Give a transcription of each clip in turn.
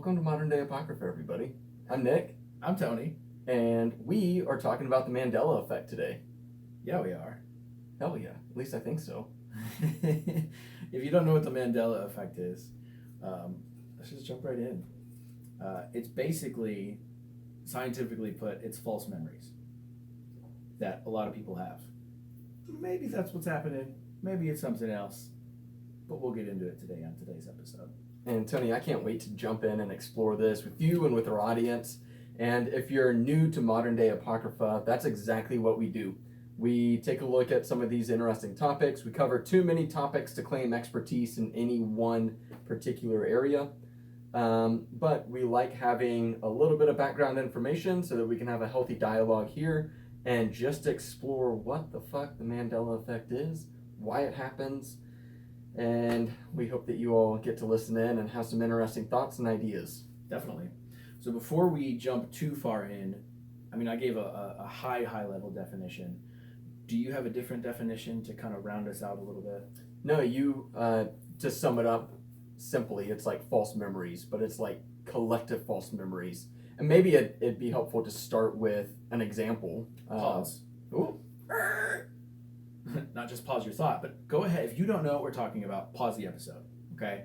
Welcome to Modern Day Apocrypha, everybody. I'm Nick, I'm Tony. and we are talking about the Mandela Effect today. Yeah, we are. Hell yeah, at least I think so. If you don't know what the Mandela Effect is, let's just jump right in. It's basically, scientifically put, it's false memories that a lot of people have. Maybe that's what's happening. Maybe it's something else. But we'll get into it today on today's episode. And Tony, I can't wait to jump in and explore this with you and with our audience. And if you're new to Modern Day Apocrypha, that's exactly what we do. We take a look at some of these interesting topics. We cover too many topics to claim expertise in any one particular area. But we like having a little bit of background information so that we can have a healthy dialogue here and just explore what the fuck the Mandela Effect is, why it happens, and we hope that you all get to listen in and have some interesting thoughts and ideas. Definitely. So before we jump too far in, I mean, I gave a high level definition. Do you have a different definition to kind of round us out a little bit? No, you, to sum it up simply, it's like false memories, but it's like collective false memories. And maybe it'd be helpful to start with an example. Pause. Ooh. Not just pause your thought, but go ahead. If you don't know what we're talking about, pause the episode, okay?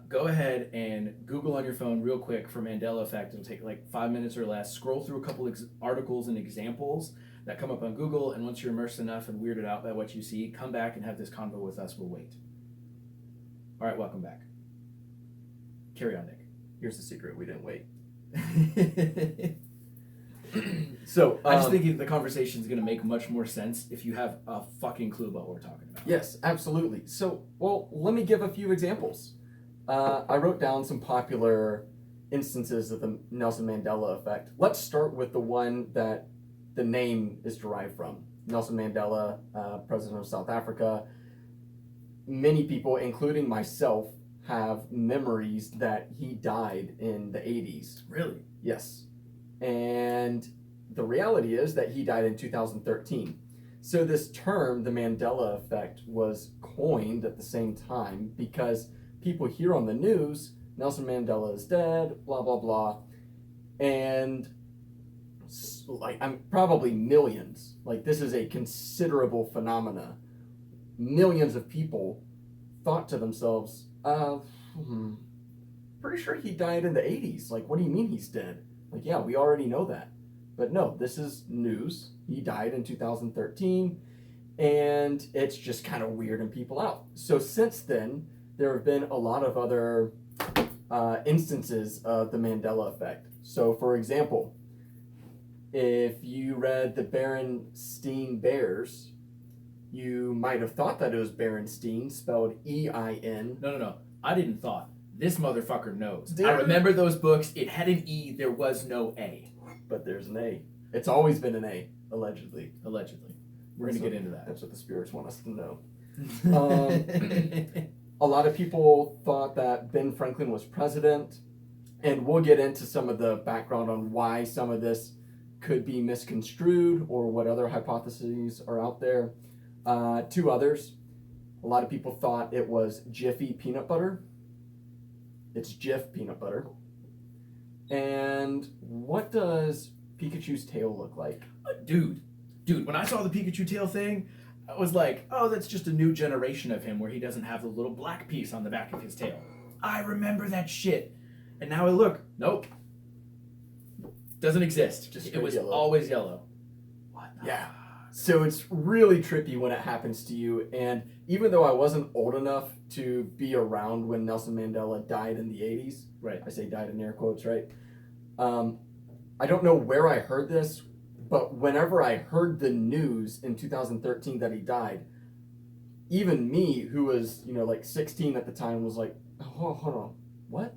Go ahead and Google on your phone real quick for Mandela Effect. It'll take like 5 minutes or less. Scroll through a couple articles and examples that come up on Google, and once you're immersed enough and weirded out by what you see, come back and have this convo with us. We'll wait. All right, welcome back. Carry on, Nick. Here's the secret: we didn't wait. So I just think the conversation is going to make much more sense if you have a fucking clue about what we're talking about. Yes, absolutely. So, well, let me give a few examples. I wrote down some popular instances of the Nelson Mandela effect. Let's start with the one that the name is derived from. Nelson Mandela, president of South Africa. Many people, including myself, have memories that he died in the 80s. Really? Yes. And the reality is that he died in 2013. So this term, the Mandela Effect, was coined at the same time because people hear on the news, Nelson Mandela is dead, blah, blah, blah. And like, I'm probably millions. Like, this is a considerable phenomena. Millions of people thought to themselves, pretty sure he died in the 80s. Like, what do you mean he's dead? Like, yeah, we already know that. But no, this is news. He died in 2013, and it's just kind of weirding people out. So since then, there have been a lot of other instances of the Mandela Effect. So, for example, if you read the Berenstain Bears, you might have thought that it was Berenstain, spelled E-I-N. No. I didn't thought. This motherfucker knows. Dude. I remember those books. It had an E. There was no A. But there's an A. It's always been an A, allegedly. Allegedly. We're going to get into that. That's what the spirits want us to know. A lot of people thought that Ben Franklin was president, and we'll get into some of the background on why some of this could be misconstrued or what other hypotheses are out there. Two others. A lot of people thought it was Jiffy peanut butter. It's Jif peanut butter. And what does Pikachu's tail look like? Dude, when I saw the Pikachu tail thing, I was like, oh, that's just a new generation of him where he doesn't have the little black piece on the back of his tail. I remember that shit. And now I look, nope. Doesn't exist. It was yellow. Always yellow. What the Yeah. So it's really trippy when it happens to you. And even though I wasn't old enough to be around when Nelson Mandela died in the 80s, right? I say died in air quotes, right? I don't know where I heard this, but whenever I heard the news in 2013 that he died, even me, who was, like 16 at the time, was like, oh, hold on, what?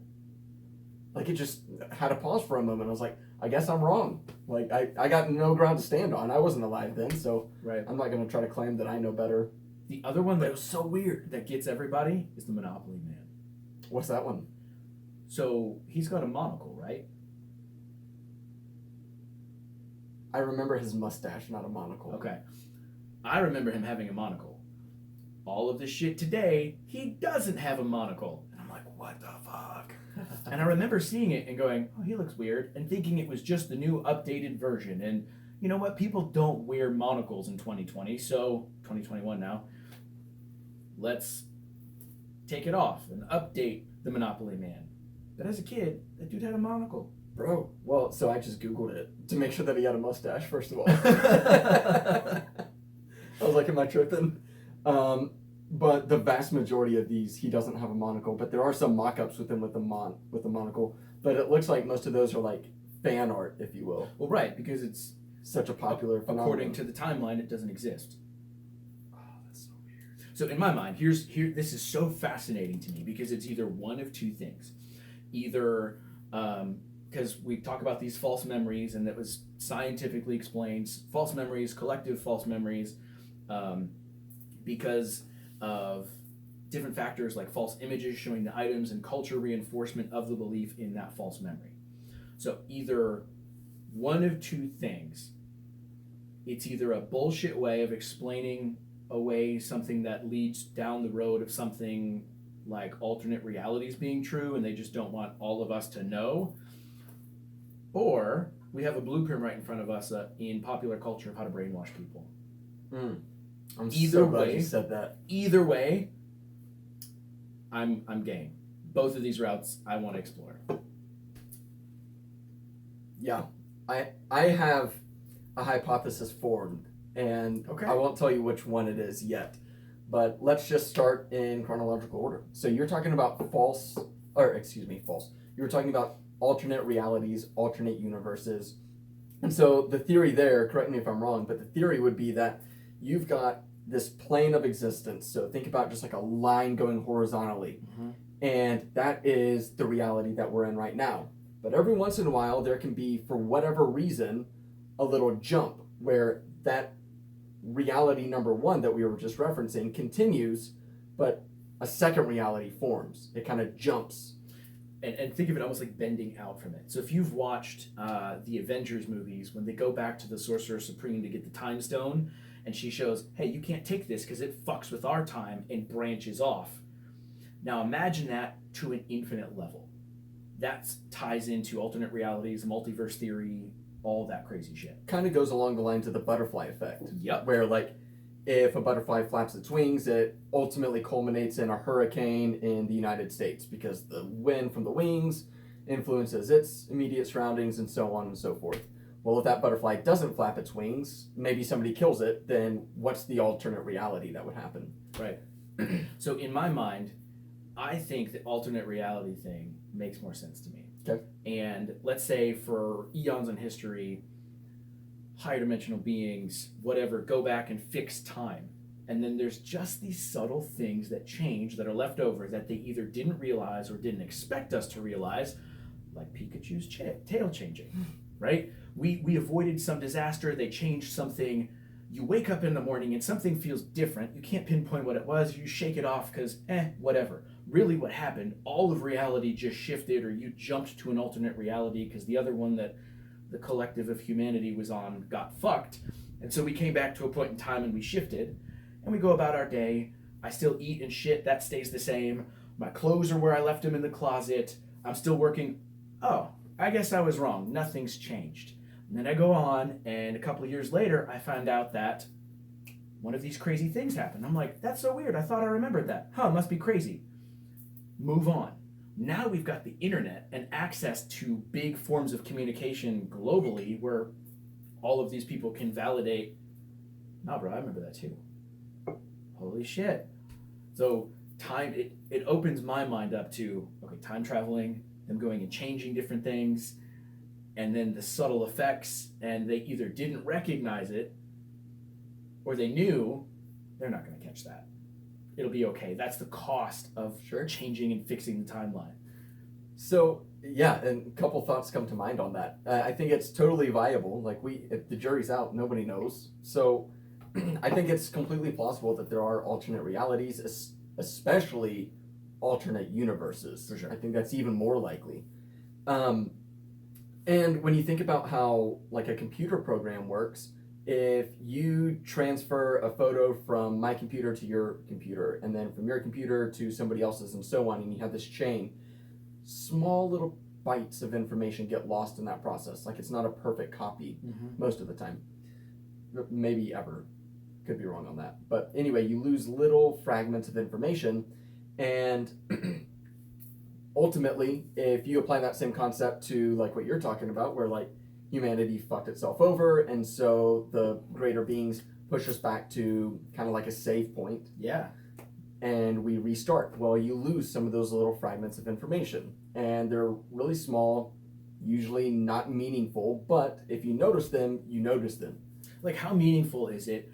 Like, it just had to pause for a moment. I was like, I guess I'm wrong. Like, I got no ground to stand on. I wasn't alive then, so right. I'm not going to try to claim that I know better. The other one that was so weird that gets everybody is the Monopoly Man. What's that one? So he's got a monocle, right? I remember his mustache, not a monocle. Okay. I remember him having a monocle. All of this shit today, he doesn't have a monocle. And I'm like, what the fuck? And I remember seeing it and going, oh, he looks weird, and thinking it was just the new updated version. And you know what? People don't wear monocles in 2020, so 2021 now. Let's take it off and update the Monopoly Man. But as a kid, that dude had a monocle. Bro, well, so I just Googled it to make sure that he had a mustache, first of all. I was like, am I tripping? But the vast majority of these, he doesn't have a monocle, but there are some mock-ups with him with the monocle. But it looks like most of those are like fan art, if you will. Well, right, because it's such a popular phenomenon. According to the timeline, it doesn't exist. Oh, that's so weird. So in my mind, this is so fascinating to me because it's either one of two things. Either because we talk about these false memories, and that was scientifically explained, false memories, collective false memories, because of different factors like false images showing the items and culture reinforcement of the belief in that false memory. So either one of two things. It's either a bullshit way of explaining away something that leads down the road of something like alternate realities being true, and they just don't want all of us to know, or we have a blueprint right in front of us in popular culture of how to brainwash people. I'm Either so glad way, you said that. Either way, I'm game. Both of these routes I want to explore. Yeah, I have a hypothesis formed, and Okay. I won't tell you which one it is yet. But let's just start in chronological order. So you're talking about false. You were talking about alternate realities, alternate universes. And so the theory there, correct me if I'm wrong, but the theory would be that you've got this plane of existence. So think about just like a line going horizontally. Mm-hmm. And that is the reality that we're in right now. But every once in a while, there can be, for whatever reason, a little jump where that reality number one that we were just referencing continues, but a second reality forms. It kind of jumps. And think of it almost like bending out from it. So if you've watched the Avengers movies, when they go back to the Sorcerer Supreme to get the Time Stone, and she shows, hey, you can't take this because it fucks with our time and branches off. Now imagine that to an infinite level. That ties into alternate realities, multiverse theory, all that crazy shit. Kind of goes along the lines of the butterfly effect. Yep. Where, like, if a butterfly flaps its wings, it ultimately culminates in a hurricane in the United States because the wind from the wings influences its immediate surroundings and so on and so forth. Well, if that butterfly doesn't flap its wings, maybe somebody kills it, then what's the alternate reality that would happen? Right. So in my mind, I think the alternate reality thing makes more sense to me. Okay. And let's say for eons in history, higher dimensional beings, whatever, go back and fix time. And then there's just these subtle things that change that are left over that they either didn't realize or didn't expect us to realize, like Pikachu's tail changing, right? We avoided some disaster, they changed something. You wake up in the morning and something feels different. You can't pinpoint what it was. You shake it off because, whatever. Really what happened, all of reality just shifted, or you jumped to an alternate reality because the other one that the collective of humanity was on got fucked. And so we came back to a point in time and we shifted. And we go about our day. I still eat and shit. That stays the same. My clothes are where I left them in the closet. I'm still working. Oh, I guess I was wrong. Nothing's changed. And then I go on, and a couple of years later, I find out that one of these crazy things happened. I'm like, that's so weird. I thought I remembered that. Must be crazy. Move on. Now we've got the internet and access to big forms of communication globally where all of these people can validate, no, bro, I remember that too. Holy shit. So time, it opens my mind up to, okay, time traveling, them going and changing different things, and then the subtle effects, and they either didn't recognize it or they knew they're not going to catch that. It'll be okay. That's the cost of changing and fixing the timeline. So, yeah, and a couple thoughts come to mind on that. I think it's totally viable. Like, if the jury's out, nobody knows. So, I think it's completely plausible that there are alternate realities, especially alternate universes. For sure. I think that's even more likely. And when you think about how, like, a computer program works, if you transfer a photo from my computer to your computer, and then from your computer to somebody else's and so on, and you have this chain, small little bites of information get lost in that process. Like it's not a perfect copy most of the time. Maybe ever. Could be wrong on that. But anyway, you lose little fragments of information, and ultimately, if you apply that same concept to like what you're talking about, where like humanity fucked itself over, and so the greater beings push us back to kind of like a save point. Yeah. And we restart. Well, you lose some of those little fragments of information, and they're really small, usually not meaningful, but if you notice them, you notice them. Like, how meaningful is it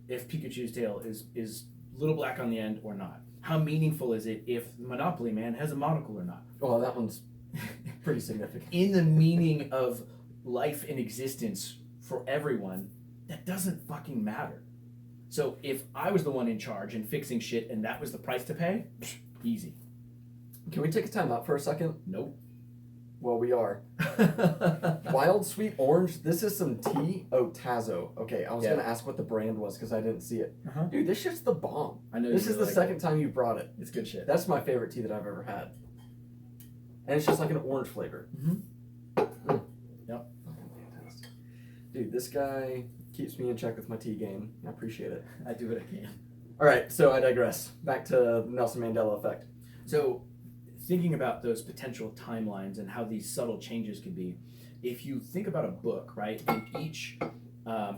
if Pikachu's tail is little black on the end or not? How meaningful is it if the Monopoly Man has a monocle or not? Well, that one's pretty significant. In the meaning of life and existence for everyone, that doesn't fucking matter. So if I was the one in charge and fixing shit and that was the price to pay, easy. Can we take a time out for a second? Nope. Well, we are. Wild Sweet Orange. This is some tea. Oh, Tazo. Okay, I was going to ask what the brand was because I didn't see it. Dude, this shit's the bomb. I know. This is the second time you brought it. It's good shit. That's my favorite tea that I've ever had. And it's just like an orange flavor. Yep. Fantastic. Dude, this guy keeps me in check with my tea game. I appreciate it. I do what I can. All right, so I digress. Back to the Nelson Mandela Effect. So, thinking about those potential timelines and how these subtle changes could be, if you think about a book, right, and each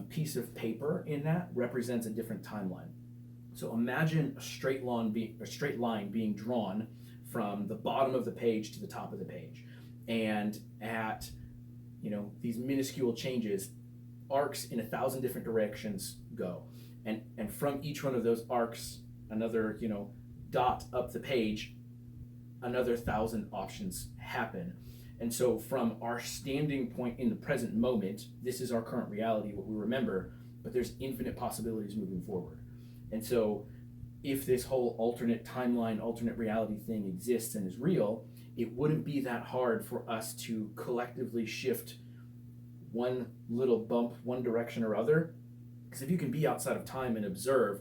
piece of paper in that represents a different timeline. So imagine a straight line being drawn from the bottom of the page to the top of the page, and at these minuscule changes, arcs in 1,000 different directions go, and from each one of those arcs, another dot up the page, another 1,000 options happen. And so from our standing point in the present moment, this is our current reality, what we remember, but there's infinite possibilities moving forward. And so if this whole alternate timeline, alternate reality thing exists and is real, it wouldn't be that hard for us to collectively shift one little bump, one direction or other. Because if you can be outside of time and observe,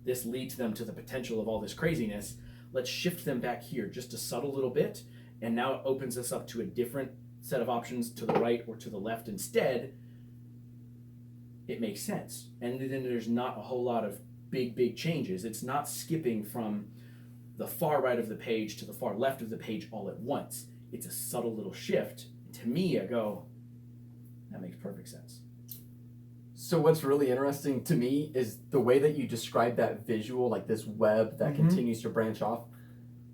this leads them to the potential of all this craziness. Let's shift them back here just a subtle little bit, and now it opens us up to a different set of options to the right or to the left instead. It makes sense. And then there's not a whole lot of big changes. It's not skipping from the far right of the page to the far left of the page all at once. It's a subtle little shift. To me, I go, that makes perfect sense. So what's really interesting to me is the way that you describe that visual, like this web that continues to branch off,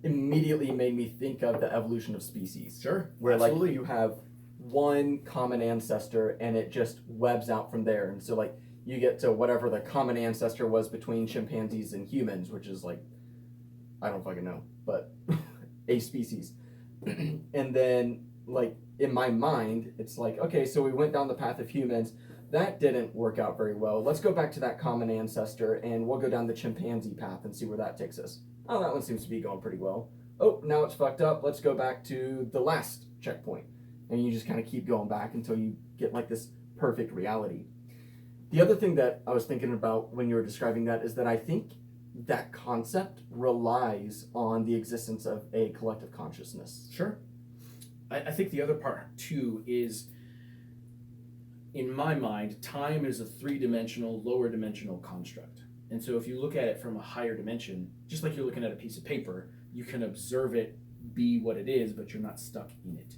immediately made me think of the evolution of species. Sure, where absolutely. Like you have one common ancestor and it just webs out from there. And so like you get to whatever the common ancestor was between chimpanzees and humans, which is like, I don't fucking know, but a species. And then like in my mind, it's like, okay, so we went down the path of humans. That didn't work out very well. Let's go back to that common ancestor and we'll go down the chimpanzee path and see where that takes us. Oh, that one seems to be going pretty well. Oh, now it's fucked up. Let's go back to the last checkpoint. And you just kind of keep going back until you get like this perfect reality. The other thing that I was thinking about when you were describing that is that I think that concept relies on the existence of a collective consciousness. Sure. I think the other part too is, in my mind, time is a three-dimensional, lower dimensional construct. And so if you look at it from a higher dimension, just like you're looking at a piece of paper, you can observe it be what it is, but you're not stuck in it.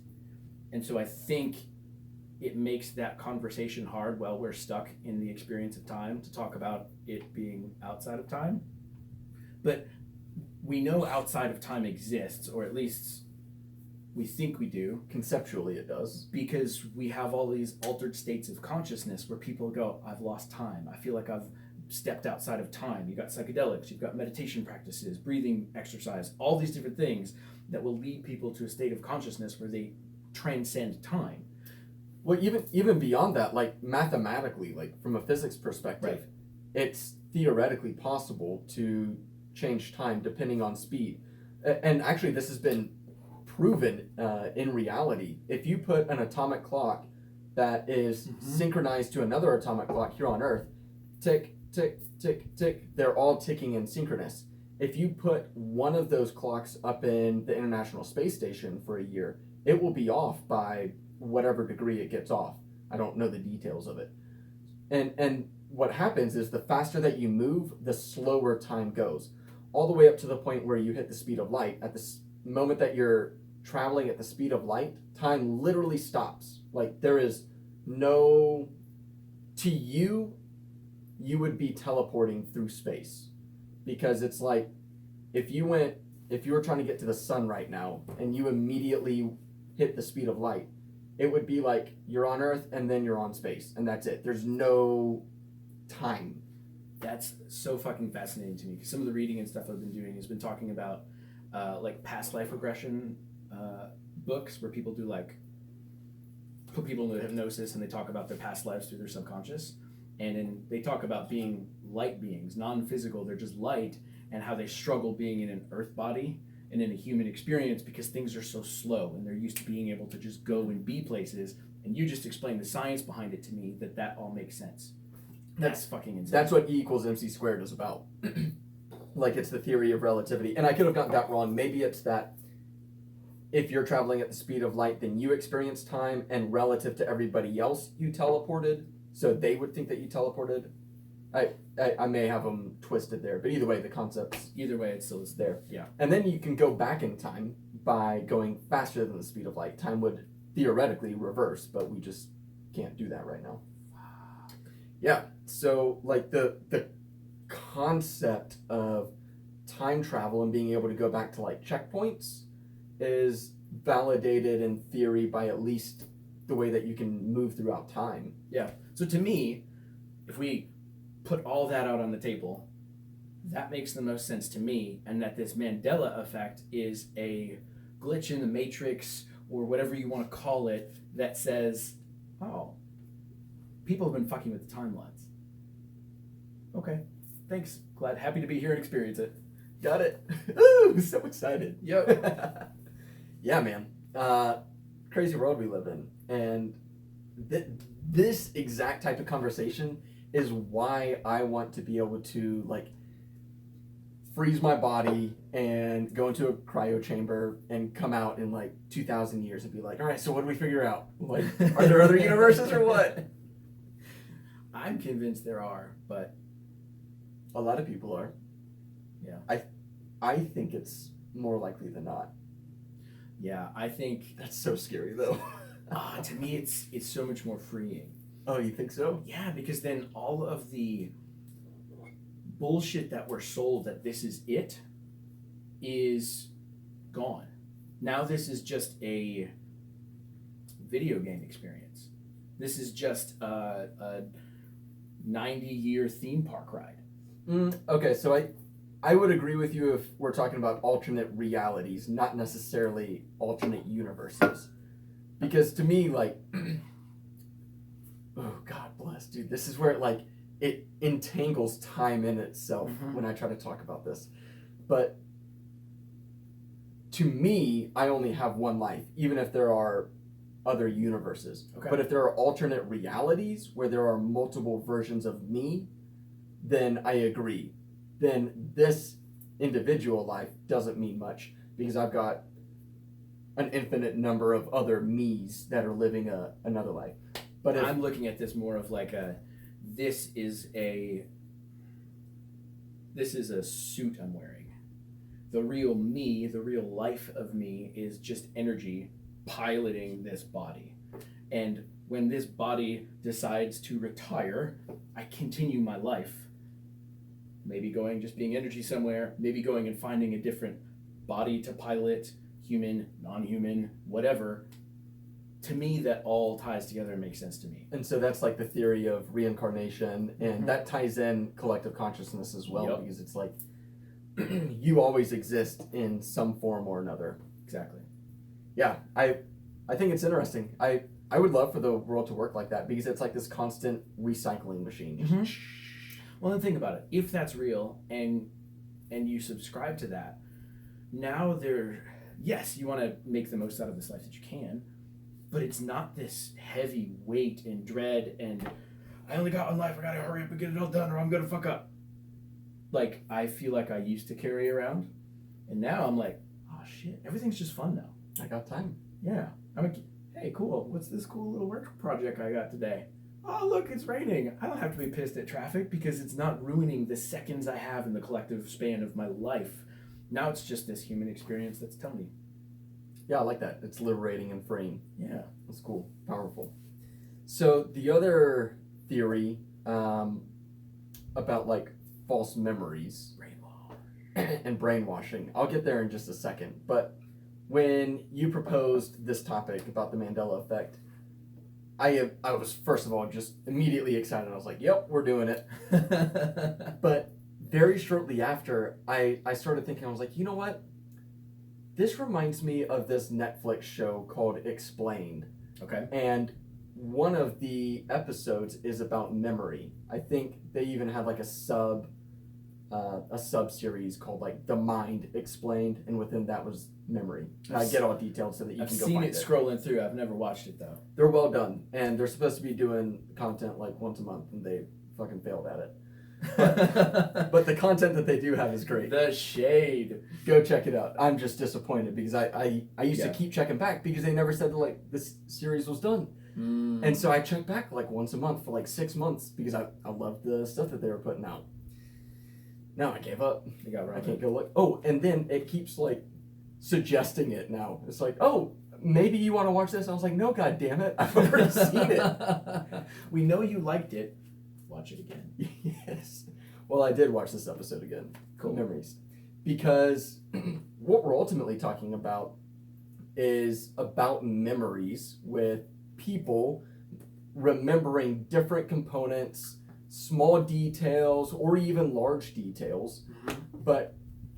And so I think it makes that conversation hard while we're stuck in the experience of time to talk about it being outside of time. But we know outside of time exists, or at least we think we do. Conceptually it does. Because we have all these altered states of consciousness where people go, I've lost time. I feel like I've stepped outside of time. You've got psychedelics, you've got meditation practices, breathing exercise, all these different things that will lead people to a state of consciousness where they transcend time. Well, even beyond that, like mathematically, like from a physics perspective, Right. It's theoretically possible to change time depending on speed. And actually this has been proven in reality. If you put an atomic clock that is synchronized to another atomic clock here on Earth, tick, tick, tick, tick, they're all ticking in synchronous. if you put one of those clocks up in the International Space Station for a year, it will be off by whatever degree it gets off. I don't know the details of it. And what happens is the faster that you move, the slower time goes, all the way up to the point where you hit the speed of light. At the moment that you're traveling at the speed of light, time literally stops. Like there is no, to you, you would be teleporting through space, because it's like if you were trying to get to the sun right now and you immediately hit the speed of light, it would be like you're on Earth and then you're on space, and that's it. There's no time. That's so fucking fascinating to me, because some of the reading and stuff I've been doing has been talking about like past life regression books, where people do like put people into hypnosis and they talk about their past lives through their subconscious, and then they talk about being light beings, non-physical, they're just light, and how they struggle being in an earth body and in a human experience because things are so slow and they're used to being able to just go and be places. And you just explained the science behind it to me, that all makes sense. That's fucking insane. That's what E equals MC squared is about. Like, it's the theory of relativity. And I could have gotten that wrong. Maybe it's that if you're traveling at the speed of light, then you experience time, and relative to everybody else, you teleported. So they would think that you teleported. I may have them twisted there, but either way, the concept's Either way, it still is there. Yeah. And then you can go back in time by going faster than the speed of light. Time would theoretically reverse, but we just can't do that right now. Yeah, so like the concept of time travel and being able to go back to like checkpoints is validated in theory by at least the way that you can move throughout time. Yeah. So to me, if we put all that out on the table, that makes the most sense to me, and that this Mandela effect is a glitch in the matrix, or whatever you want to call it, that says, oh, people have been fucking with the timelines. Okay, thanks. Happy to be here and experience it. Got it. Ooh, so excited. Yep. Yeah, man. Crazy world we live in. And this exact type of conversation is why I want to be able to, like, freeze my body and go into a cryo chamber and come out in, like, 2,000 years and be like, all right, so what do we figure out? Like, are there other universes or what? I'm convinced there are, but... A lot of people are. Yeah. I think it's more likely than not. Yeah, I think... That's so scary, though. To me, it's so much more freeing. Oh, you think so? Yeah, because then all of the bullshit that we're sold that this is it is gone. Now this is just a video game experience. This is just a 90-year theme park ride. Okay, so I would agree with you if we're talking about alternate realities, not necessarily alternate universes. Because to me, like... Oh, God bless, dude. This is where it entangles time in itself when I try to talk about this. But to me, I only have one life, even if there are other universes. Okay. But if there are alternate realities where there are multiple versions of me, then I agree. Then this individual life doesn't mean much, because I've got an infinite number of other me's that are living another life. But I'm looking at this more of like this is a suit I'm wearing. The real me, the real life of me, is just energy piloting this body. And when this body decides to retire, I continue my life. Maybe just being energy somewhere, maybe going and finding a different body to pilot, human, non-human, whatever. To me, that all ties together and makes sense to me. And so that's like the theory of reincarnation, and that ties in collective consciousness as well, because it's like you always exist in some form or another. Exactly. Yeah, I think it's interesting. I would love for the world to work like that, because it's like this constant recycling machine. Well, then think about it. If that's real and you subscribe to that, now yes, you want to make the most out of this life that you can, but it's not this heavy weight and dread and I only got one life, I gotta hurry up and get it all done or I'm gonna fuck up. like I feel like I used to carry around, and now I'm like, oh shit, everything's just fun now. I got time. Yeah, I'm like, hey, cool. What's this cool little work project I got today? Oh, look, it's raining. I don't have to be pissed at traffic because it's not ruining the seconds I have in the collective span of my life. Now it's just this human experience that's Tony. Yeah, I like that. It's liberating and freeing. Yeah. That's cool. Powerful. So the other theory about like false memories and brainwashing, I'll get there in just a second. But when you proposed this topic about the Mandela effect, I was, first of all, just immediately excited. I was like, yep, we're doing it. But very shortly after, I started thinking, I was like, you know what? This reminds me of this Netflix show called Explained. Okay. And one of the episodes is about memory. I think they even had like a sub series called like The Mind Explained, and within that was memory. And I get all detailed so that you I've can go seen find it scrolling through. I've never watched it though. They're well done, and they're supposed to be doing content like once a month, and they fucking failed at it. But the content that they do have is great. The shade. Go check it out. I'm just disappointed because I used to keep checking back because they never said that like this series was done. And so I checked back like once a month for like 6 months because I loved the stuff that they were putting out. Now I gave up. You got right. I can't go look. Oh, and then it keeps like suggesting it now. It's like, oh, maybe you want to watch this. I was like, no, god damn it, I've already seen it. We know you liked it. Watch it again. Yes. Well, I did watch this episode again. Cool. Memories. Because what we're ultimately talking about is about memories with people remembering different components, small details, or even large details, but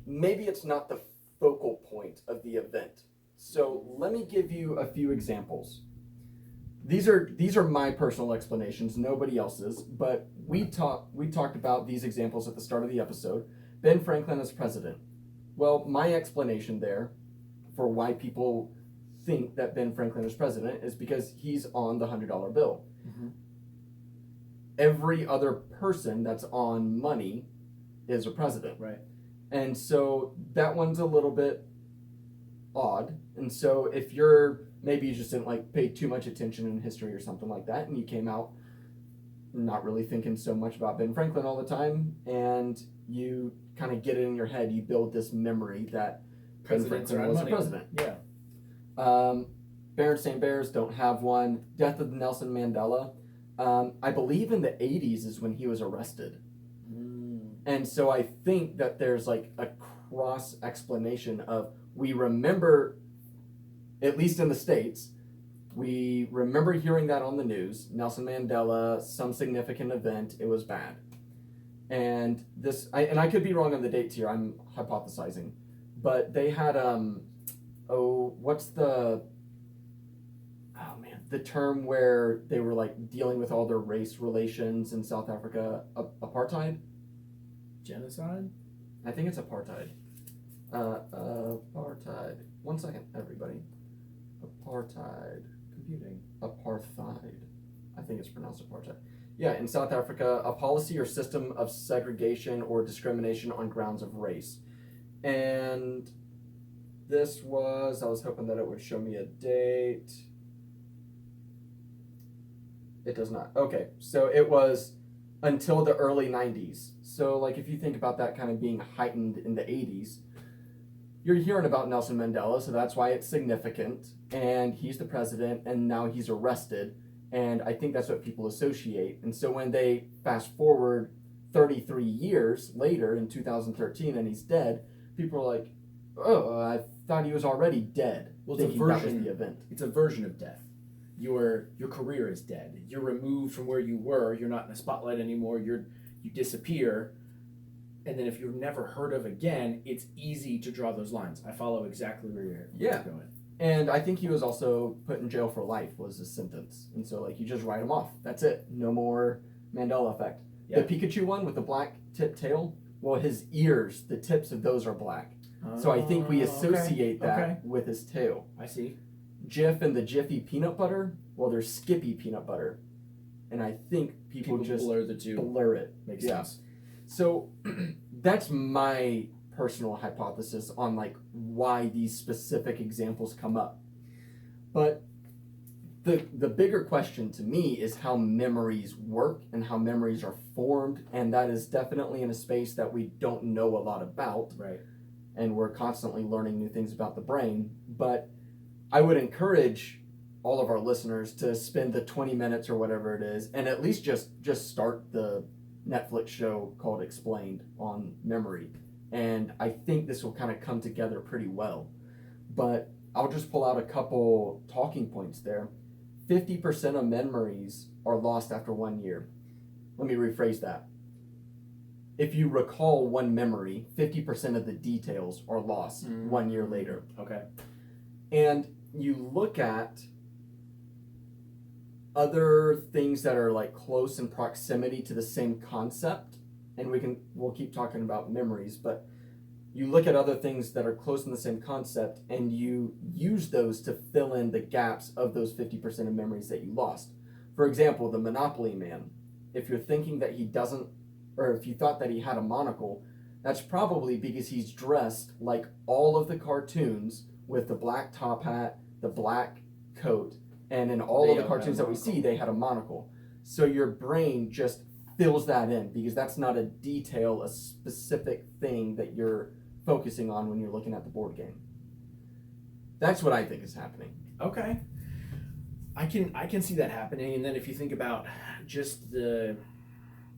maybe it's not the focal point of the event. So let me give you a few examples. These are my personal explanations, nobody else's, but we talked about these examples at the start of the episode. Ben Franklin as president. Well, my explanation there for why people think that Ben Franklin is president is because he's on the $100 bill. Mm-hmm. Every other person that's on money is a president. Right. And so that one's a little bit odd. And so if maybe you just didn't like pay too much attention in history or something like that, and you came out not really thinking so much about Ben Franklin all the time, and you kind of get it in your head, you build this memory that Ben Franklin was the president. Yeah. Berenstain Bears don't have one. Death of Nelson Mandela. I believe in the 80s is when he was arrested. And so I think that there's like a cross explanation of we remember, at least in the States, we remember hearing that on the news, Nelson Mandela, some significant event, it was bad. And I could be wrong on the dates here, I'm hypothesizing, but they had, what's the term where they were like dealing with all their race relations in South Africa, apartheid? Genocide? I think it's apartheid. Apartheid. 1 second, everybody. Apartheid. Computing. Apartheid. I think it's pronounced apartheid. Yeah, in South Africa, a policy or system of segregation or discrimination on grounds of race. And this was, I was hoping that it would show me a date. It does not. Okay, so it was until the early 90s. So like if you think about that kind of being heightened in the 80s, you're hearing about Nelson Mandela, so that's why it's significant. And he's the president, and now he's arrested. And I think that's what people associate. And so when they fast forward 33 years later in 2013 and he's dead, people are like, oh, I thought he was already dead. Well, it's a version, that was the event. It's a version of death. Your career is dead. You're removed from where you were. You're not in the spotlight anymore. You disappear. And then if you're never heard of again, it's easy to draw those lines. I follow exactly where you're going. And I think he was also put in jail for life was his sentence. And so like you just write him off. That's it. No more Mandela effect. Yeah. The Pikachu one with the black tip tail, well, his ears, the tips of those are black. So I think we associate that with his tail. I see. Jif and the Jiffy peanut butter, well, there's Skippy peanut butter. And I think people just blur the two. Blur it. Makes sense. So that's my personal hypothesis on like why these specific examples come up. But the bigger question to me is how memories work and how memories are formed, and that is definitely in a space that we don't know a lot about. Right. And we're constantly learning new things about the brain. But I would encourage all of our listeners to spend the 20 minutes or whatever it is and at least just start the Netflix show called Explained on memory. And I think this will kind of come together pretty well. But I'll just pull out a couple talking points there. 50% of memories are lost after 1 year. Let me rephrase that. If you recall one memory, 50% of the details are lost 1 year later. Okay. And you look at other things that are like close in proximity to the same concept, and we'll keep talking about memories, but you look at other things that are close in the same concept and you use those to fill in the gaps of those 50% of memories that you lost. For example, the Monopoly man. If you're thinking that he doesn't, or if you thought that he had a monocle, that's probably because he's dressed like all of the cartoons with the black top hat, the black coat, and in all of the cartoons that we see, they had a monocle. So your brain just fills that in because that's not a detail, a specific thing that you're focusing on when you're looking at the board game. That's what I think is happening. Okay. I can see that happening, and then if you think about just the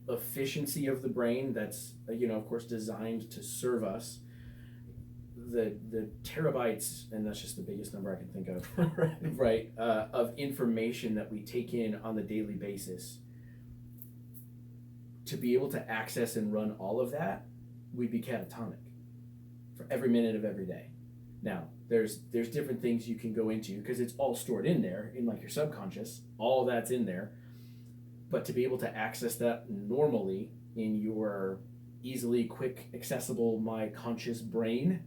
efficiency of the brain that's of course designed to serve us, the terabytes, and that's just the biggest number I can think of, right, of information that we take in on the daily basis. To be able to access and run all of that, we'd be catatonic for every minute of every day. Now, there's different things you can go into because it's all stored in there, in like your subconscious, all of that's in there. But to be able to access that normally in your easily, quick, accessible, my conscious brain,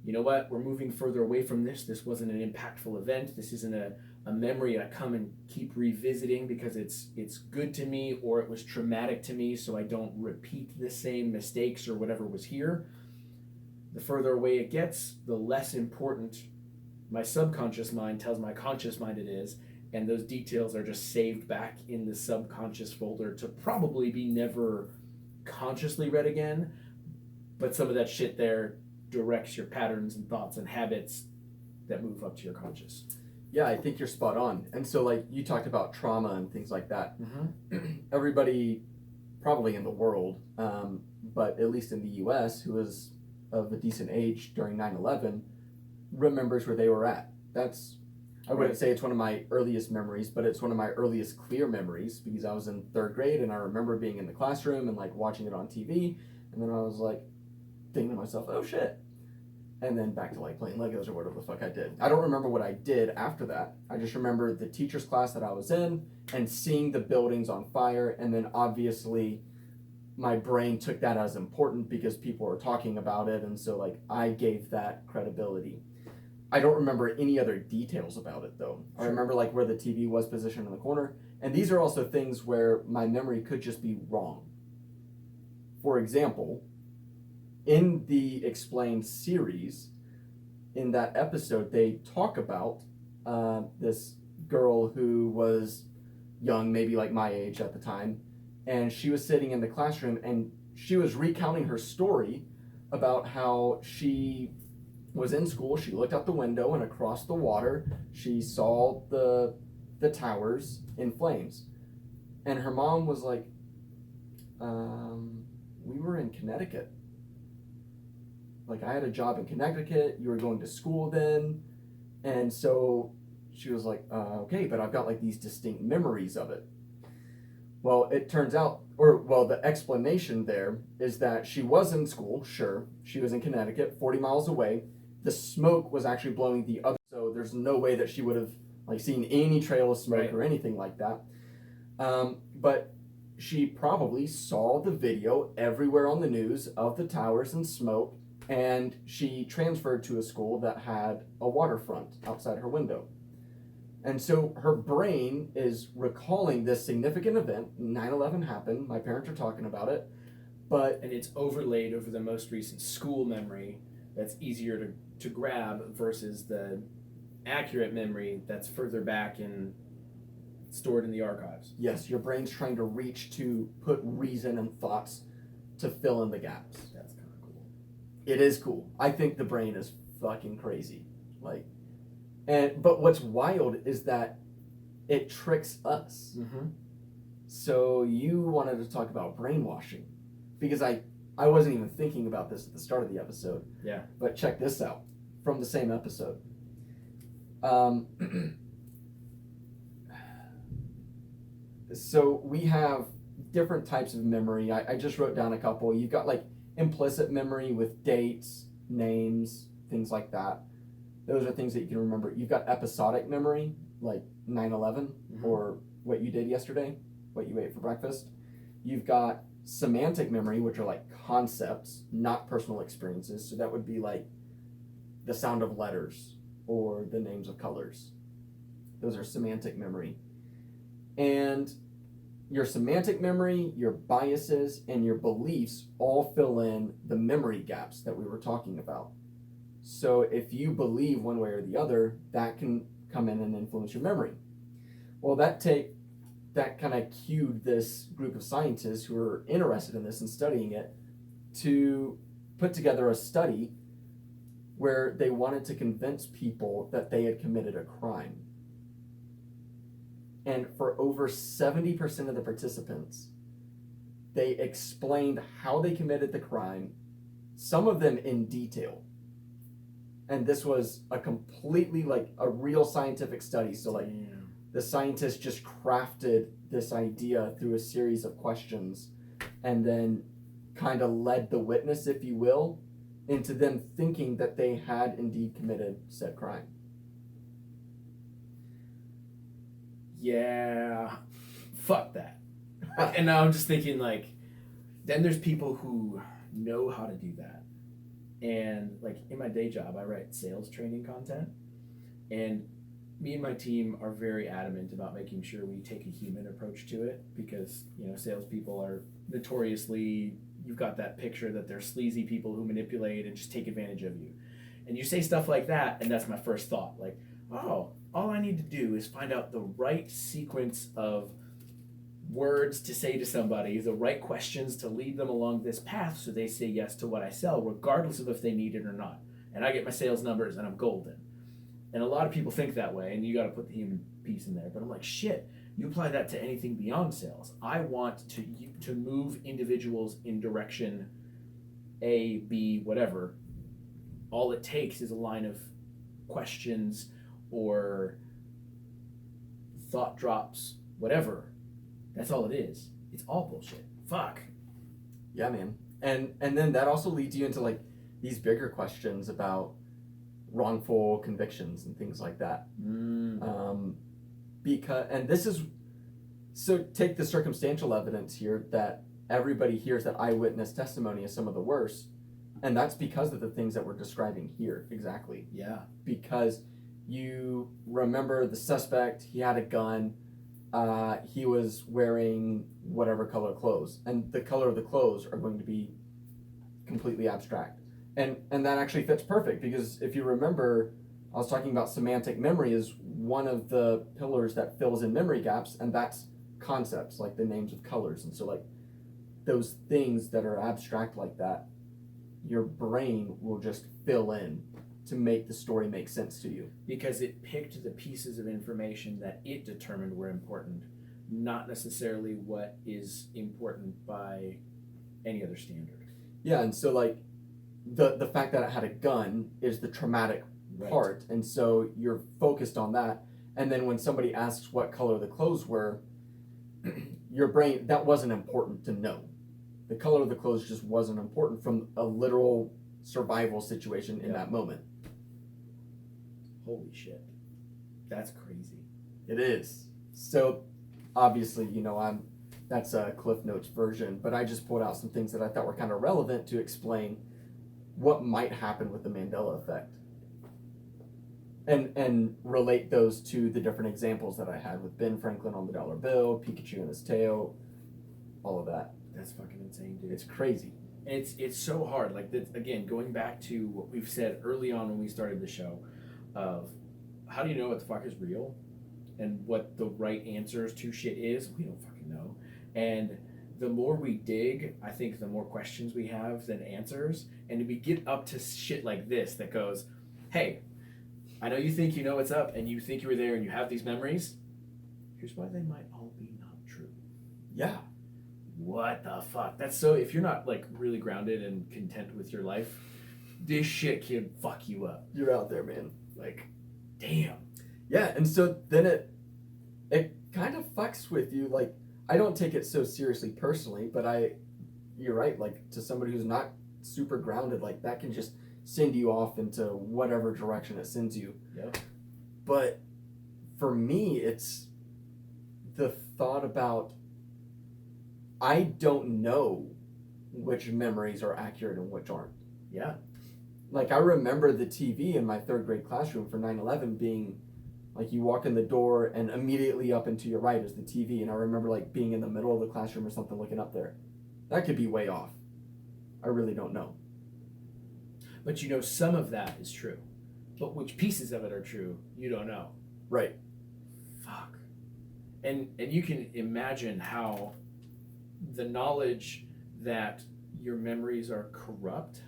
you know what? We're moving further away from this. This wasn't an impactful event. This isn't a memory I come and keep revisiting because it's good to me or it was traumatic to me so I don't repeat the same mistakes or whatever was here. The further away it gets, the less important my subconscious mind tells my conscious mind it is, and those details are just saved back in the subconscious folder to probably be never consciously read again, but some of that shit there directs your patterns and thoughts and habits that move up to your conscious. Yeah, I think you're spot on. And so like you talked about trauma and things like that. Mm-hmm. Everybody probably in the world, but at least in the US, who is of a decent age during 9/11, remembers where they were at. I wouldn't say it's one of my earliest memories, but it's one of my earliest clear memories because I was in 3rd grade and I remember being in the classroom and like watching it on TV, and then I was like thinking to myself, oh shit. And then back to like playing Legos or whatever the fuck I did. I don't remember what I did after that. I just remember the teacher's class that I was in and seeing the buildings on fire, and then obviously my brain took that as important because people were talking about it, and so like I gave that credibility. I don't remember any other details about it though. I remember like where the TV was positioned in the corner, and these are also things where my memory could just be wrong. For example, in the Explained series, in that episode, they talk about this girl who was young, maybe like my age at the time, and she was sitting in the classroom and she was recounting her story about how she was in school. She looked out the window and across the water, she saw the towers in flames. And her mom was like, we were in Connecticut. Like, I had a job in Connecticut, you were going to school then. And so she was like, okay, but I've got like these distinct memories of it. Well, it turns out, the explanation there is that she was in school, sure. She was in Connecticut, 40 miles away. The smoke was actually blowing the other, so there's no way that she would have like seen any trail of smoke or anything like that. But she probably saw the video everywhere on the news of the towers and smoke, and she transferred to a school that had a waterfront outside her window. And so her brain is recalling this significant event. 9/11 happened. My parents are talking about it. But and it's overlaid over the most recent school memory that's easier to grab versus the accurate memory that's further back and stored in the archives. yes, your brain's trying to reach to put reason and thoughts to fill in the gaps. That's kind of cool. It is cool. I think the brain is fucking crazy. But what's wild is that it tricks us. Mm-hmm. So you wanted to talk about brainwashing, because I wasn't even thinking about this at the start of the episode. Yeah. But check this out from the same episode. So we have different types of memory. I just wrote down a couple. You've got like implicit memory with dates, names, things like that. Those are things that you can remember. You've got episodic memory, like 9/11 or what you did yesterday, what you ate for breakfast. You've got semantic memory, which are like concepts, not personal experiences. So that would be like the sound of letters or the names of colors. Those are semantic memory. And your semantic memory, your biases, and your beliefs all fill in the memory gaps that we were talking about. So if you believe one way or the other, that can come in and influence your memory. Well, that kind of cued this group of scientists who were interested in this and studying it to put together a study where they wanted to convince people that they had committed a crime. And for over 70% of the participants, they explained how they committed the crime, some of them in detail. And this was a completely like a real scientific study. So like the scientists just crafted this idea through a series of questions and then kind of led the witness, if you will, into them thinking that they had indeed committed said crime. Yeah, fuck that. And now I'm just thinking like, then there's people who know how to do that. And like in my day job, I write sales training content, and me and my team are very adamant about making sure we take a human approach to it because, you know, salespeople are notoriously, you've got that picture that they're sleazy people who manipulate and just take advantage of you. And you say stuff like that, and that's my first thought. Like, oh, all I need to do is find out the right sequence of words to say to somebody, the right questions to lead them along this path so they say yes to what I sell, regardless of if they need it or not. And I get my sales numbers and I'm golden. And a lot of people think that way, and you got to put the human piece in there. But I'm like, shit, you apply that to anything beyond sales. I want to move individuals in direction A, B, whatever. All it takes is a line of questions or thought drops, whatever. That's all it is. It's all bullshit. Fuck. Yeah, man. And then that also leads you into like these bigger questions about wrongful convictions and things like that. And this is, so take the circumstantial evidence here that everybody hears that eyewitness testimony is some of the worst, and that's because of the things that we're describing here. Exactly. Yeah. Because you remember the suspect, he had a gun, he was wearing whatever color clothes, and the color of the clothes are going to be completely abstract. And that actually fits perfect, because if you remember, I was talking about semantic memory is one of the pillars that fills in memory gaps, and that's concepts like the names of colors. And so like those things that are abstract like that, your brain will just fill in to make the story make sense to you. Because it picked the pieces of information that it determined were important, not necessarily what is important by any other standard. Yeah, and so like the fact that it had a gun is the traumatic part, and so you're focused on that. And then when somebody asks what color the clothes were, your brain, that wasn't important to know. The color of the clothes just wasn't important from a literal survival situation in that moment. Holy shit. That's crazy. It is. So obviously, you know, that's a Cliff Notes version, but I just pulled out some things that I thought were kind of relevant to explain what might happen with the Mandela effect. And relate those to the different examples that I had with Ben Franklin on the dollar bill, Pikachu and his tail, all of that. That's fucking insane, dude. It's crazy. And it's so hard. Like, again, going back to what we've said early on when we started the show of how do you know what the fuck is real and what the right answers to shit is? We don't fucking know. And the more we dig, I think the more questions we have than answers. And we get up to shit like this that goes, hey, I know you think you know what's up and you think you were there and you have these memories. Here's why they might all be not true. Yeah. What the fuck? That's so, if you're not like really grounded and content with your life, this shit can fuck you up. You're out there, man. Like, damn. Yeah, and so then it kind of fucks with you. Like, I don't take it so seriously personally, but you're right, like, to somebody who's not super grounded, like, that can just send you off into whatever direction it sends you. Yep. But for me, it's the thought about, I don't know which memories are accurate and which aren't. Yeah. Like, I remember the TV in my 3rd grade classroom for 9/11 being, like, you walk in the door and immediately up and to your right is the TV. And I remember, like, being in the middle of the classroom or something looking up there. That could be way off. I really don't know. But you know, some of that is true. But which pieces of it are true, you don't know. Right. Fuck. And you can imagine how the knowledge that your memories are corrupt,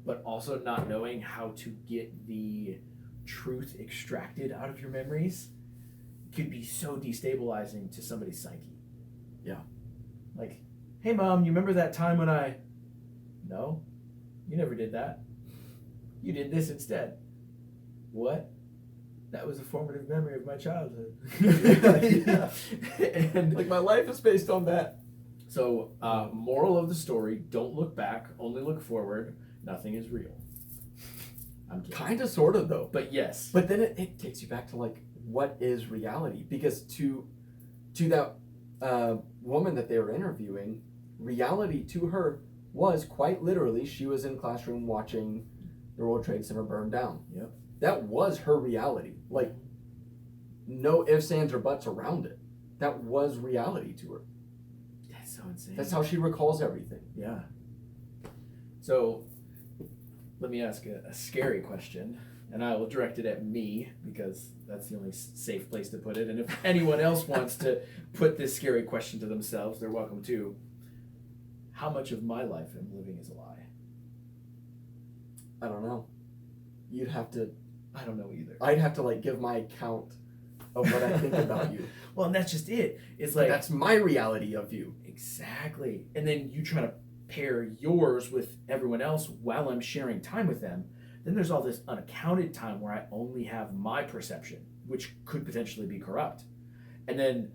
but also not knowing how to get the truth extracted out of your memories could be so destabilizing to somebody's psyche. Yeah. Like, hey mom, you remember that time when No, you never did that. You did this instead. What? That was a formative memory of my childhood. Yeah. And like, my life is based on that. So, moral of the story, don't look back, only look forward. Nothing is real. I'm kidding. Kind of, sort of, though. But yes. But then it takes you back to, like, what is reality? Because to that woman that they were interviewing, reality to her was quite literally, she was in classroom watching the World Trade Center burn down. Yep. That was her reality. Like, no ifs, ands, or buts around it. That was reality to her. That's so insane. That's how she recalls everything. Yeah. So, let me ask a scary question, and I will direct it at me because that's the only safe place to put it. And if anyone else wants to put this scary question to themselves, they're welcome to. How much of my life I'm living is a lie? I don't know. You'd have to... I don't know either. I'd have to, like, give my account of what I think about you. Well, and that's just it. It's like... That's my reality of you. Exactly. And then you try to pair yours with everyone else while I'm sharing time with them. Then there's all this unaccounted time where I only have my perception, which could potentially be corrupt. And then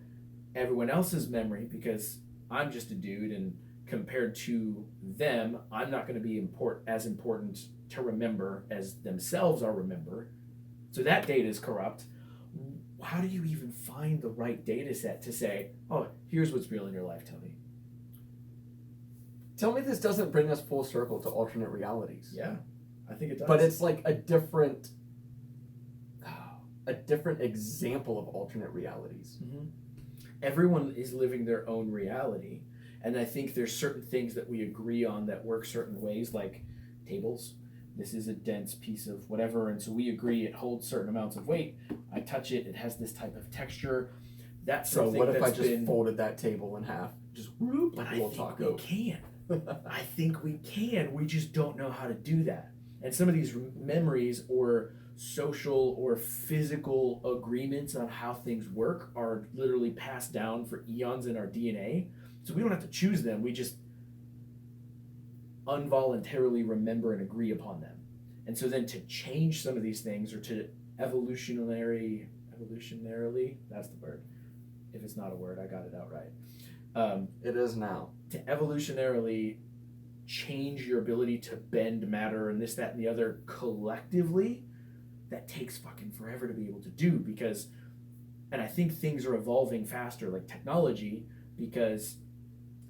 everyone else's memory, because I'm just a dude, and compared to them, I'm not going to be as important to remember as themselves are remember. So that data is corrupt. How do you even find the right data set to say, oh, here's what's real in your life, Tony? Tell me this doesn't bring us full circle to alternate realities. Yeah, I think it does. But it's like a different example of alternate realities. Mm-hmm. Everyone is living their own reality. And I think there's certain things that we agree on that work certain ways, like tables. This is a dense piece of whatever, and so we agree it holds certain amounts of weight. I touch it, it has this type of texture. That's So something what if I that's just folded that table in half? Just whoop, But like a I little think taco. we can. I think we can. We just don't know how to do that. And some of these memories or social or physical agreements on how things work are literally passed down for eons in our DNA. So we don't have to choose them. We just involuntarily remember and agree upon them. And so then to change some of these things, or to evolutionarily, that's the word. If it's not a word, I got it out right. It is now. To evolutionarily change your ability to bend matter and this, that, and the other collectively, that takes fucking forever to be able to do, because, and I think things are evolving faster, like technology, because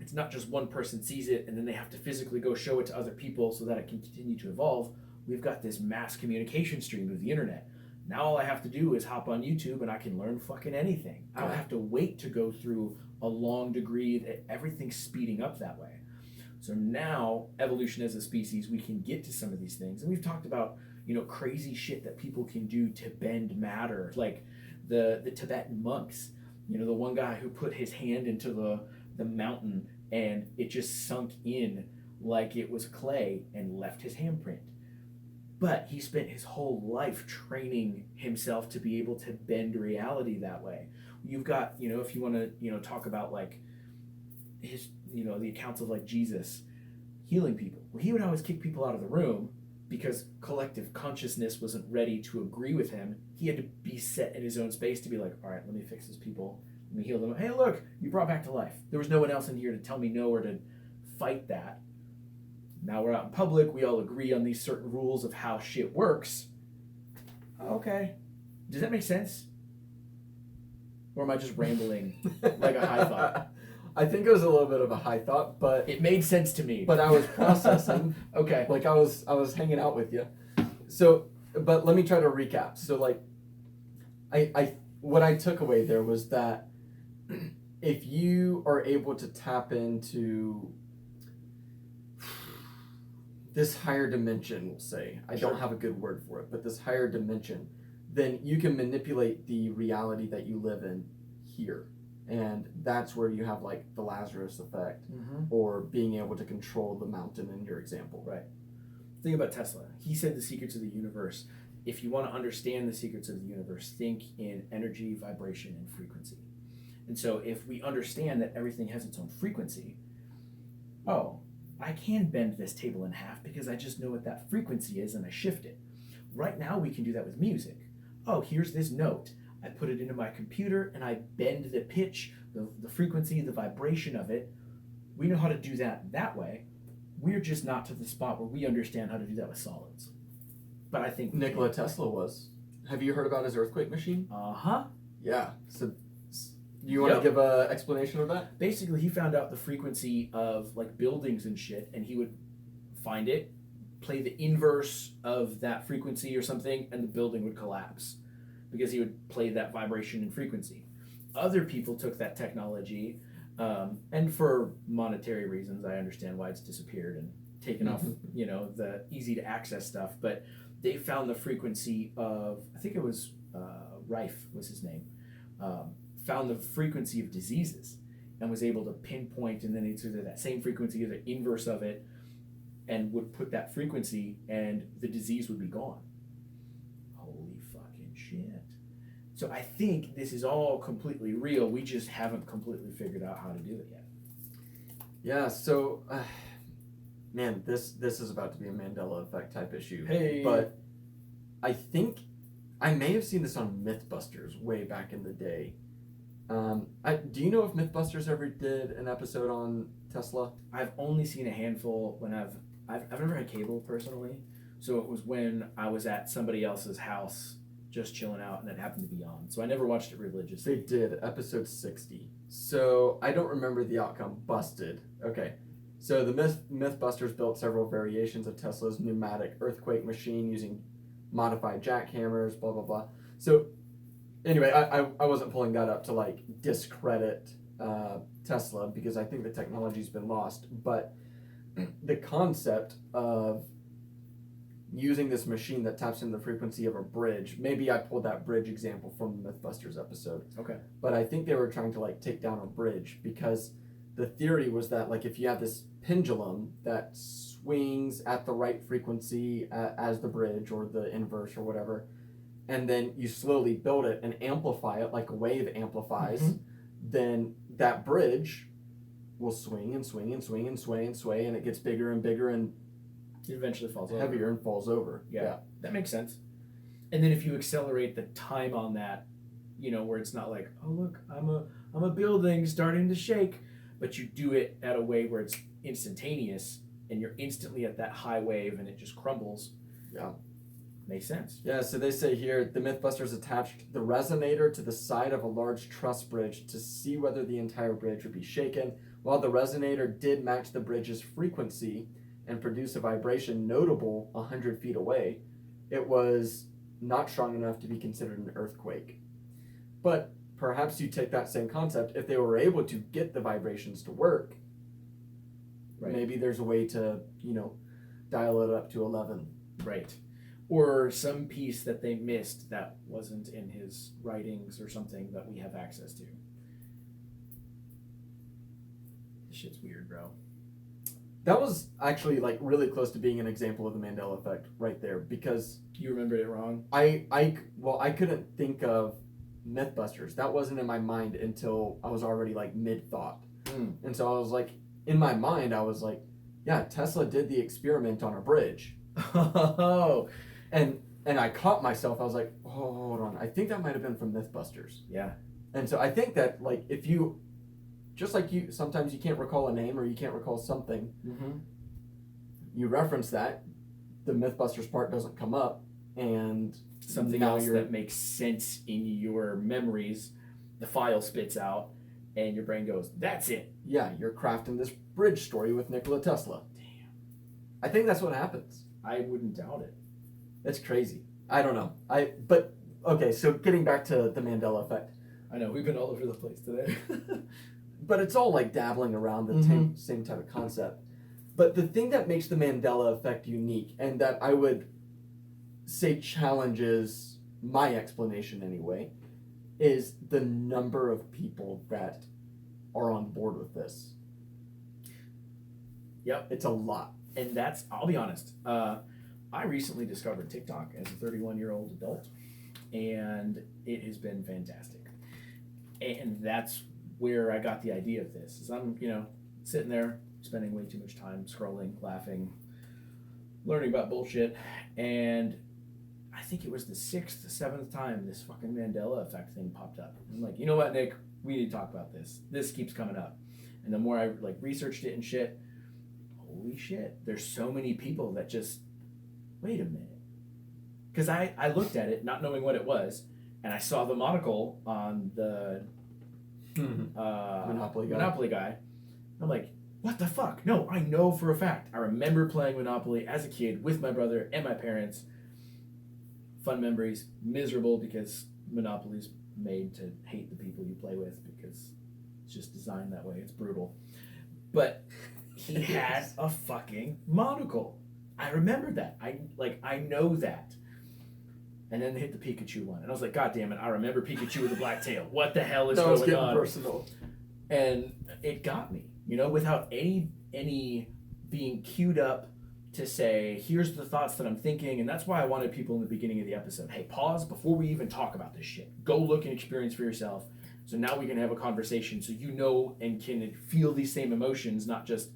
it's not just one person sees it and then they have to physically go show it to other people so that it can continue to evolve. We've got this mass communication stream of the internet. Now all I have to do is hop on YouTube and I can learn fucking anything. I don't have to wait to go through a long degree, that everything's speeding up that way. So now, evolution as a species, we can get to some of these things. And we've talked about, crazy shit that people can do to bend matter. Like the Tibetan monks, the one guy who put his hand into the mountain and it just sunk in like it was clay and left his handprint. But he spent his whole life training himself to be able to bend reality that way. You've got, if you want to, talk about like his, the accounts of like Jesus healing people. Well, he would always kick people out of the room because collective consciousness wasn't ready to agree with him. He had to be set in his own space to be like, all right, let me fix these people. Let me heal them. Hey, look, you brought back to life. There was no one else in here to tell me no or to fight that. Now we're out in public. We all agree on these certain rules of how shit works. Okay. Does that make sense? Or am I just rambling like a high thought? I think it was a little bit of a high thought, but it made sense to me. But I was processing. Okay. Like I was hanging out with you. So, but let me try to recap. So like, I what I took away there was that if you are able to tap into this higher dimension, we'll say, I don't have a good word for it, but this higher dimension, then you can manipulate the reality that you live in here. And that's where you have like the Lazarus effect, or being able to control the mountain in your example. Right. Think about Tesla. He said the secrets of the universe. If you want to understand the secrets of the universe, think in energy, vibration, and frequency. And so if we understand that everything has its own frequency, I can bend this table in half because I just know what that frequency is and I shift it. Right now we can do that with music. Here's this note. I put it into my computer and I bend the pitch, the frequency, the vibration of it. We know how to do that way. We're just not to the spot where we understand how to do that with solids. But I think Nikola Tesla was. Have you heard about his earthquake machine? Yeah. So do you want to give an explanation of that? Basically, he found out the frequency of like buildings and shit, and he would find it, play the inverse of that frequency or something, and the building would collapse because he would play that vibration and frequency. Other people took that technology, and for monetary reasons, I understand why it's disappeared and taken off, the easy to access stuff. But they found the frequency of, I think it was Rife was his name, found the frequency of diseases and was able to pinpoint, and then it's either that same frequency or the inverse of it, and would put that frequency and the disease would be gone. Holy fucking shit. So I think this is all completely real. We just haven't completely figured out how to do it yet. Yeah, so man, this is about to be a Mandela Effect type issue. Hey. But I think I may have seen this on Mythbusters way back in the day. Do you know if Mythbusters ever did an episode on Tesla? I've only seen a handful when I've never had cable personally. So it was when I was at somebody else's house just chilling out and it happened to be on. So I never watched it religiously. They did, episode 60. So I don't remember the outcome. Busted. Okay. So the Mythbusters built several variations of Tesla's pneumatic earthquake machine using modified jackhammers, blah, blah, blah. So anyway, I wasn't pulling that up to like discredit Tesla because I think the technology's been lost. But the concept of using this machine that taps into the frequency of a bridge, maybe I pulled that bridge example from the Mythbusters episode. Okay. But I think they were trying to like take down a bridge because the theory was that like if you have this pendulum that swings at the right frequency as the bridge or the inverse or whatever, and then you slowly build it and amplify it like a wave amplifies, then that bridge will swing and swing and swing and sway and sway, and it gets bigger and bigger and it eventually falls heavier and falls over. Yeah, that makes sense. And then if you accelerate the time on that, where it's not like, oh look, I'm a building starting to shake, but you do it at a way where it's instantaneous and you're instantly at that high wave and it just crumbles. Yeah. Makes sense. Yeah, so they say here, the Mythbusters attached the resonator to the side of a large truss bridge to see whether the entire bridge would be shaken. While the resonator did match the bridge's frequency and produce a vibration notable 100 feet away, it was not strong enough to be considered an earthquake. But perhaps you take that same concept, if they were able to get the vibrations to work, Right. maybe there's a way to, dial it up to 11. Right. Or some piece that they missed that wasn't in his writings or something that we have access to. This shit's weird, bro. That was actually like really close to being an example of the Mandela effect right there, because You remembered it wrong? I couldn't think of Mythbusters. That wasn't in my mind until I was already like mid thought. And so I was like, in my mind, I was like, yeah, Tesla did the experiment on a bridge. Oh. And I caught myself. I was like, oh, hold on. I think that might have been from Mythbusters. Yeah. And so I think that like if you, just like you, sometimes you can't recall a name or you can't recall something. Mm-hmm. You reference that, the Mythbusters part doesn't come up, and Something now else that makes sense in your memories, the file spits out, and your brain goes, "That's it." Yeah, you're crafting this bridge story with Nikola Tesla. Damn. I think that's what happens. I wouldn't doubt it. It's crazy. I don't know. But okay, so getting back to the Mandela effect. I know we've been all over the place today. But it's all like dabbling around the same type of concept. But the thing that makes the Mandela effect unique, and that I would say challenges my explanation anyway, is the number of people that are on board with this. Yep. It's a lot. And that's, I'll be honest, I recently discovered TikTok as a 31-year-old adult, and it has been fantastic. And that's where I got the idea of this. Is I'm, sitting there spending way too much time scrolling, laughing, learning about bullshit, and I think it was the 6th, 7th time this fucking Mandela Effect thing popped up. I'm like, you know what, Nick? We need to talk about this. This keeps coming up. And the more I researched it and shit, holy shit, there's so many people that just, wait a minute. Because I looked at it not knowing what it was, and I saw the monocle on the Monopoly guy. I'm like, what the fuck? No, I know for a fact. I remember playing Monopoly as a kid with my brother and my parents. Fun memories, miserable because Monopoly's made to hate the people you play with because it's just designed that way. It's brutal. But he had a fucking monocle. I remember that. I know that. And then they hit the Pikachu one. And I was like, God damn it, I remember Pikachu with a black tail. What the hell is That was going getting on? personal. And it got me, without any being queued up to say, here's the thoughts that I'm thinking. And that's why I wanted people in the beginning of the episode. Hey, pause before we even talk about this shit. Go look and experience for yourself. So now we can have a conversation so you know and can feel these same emotions, not just,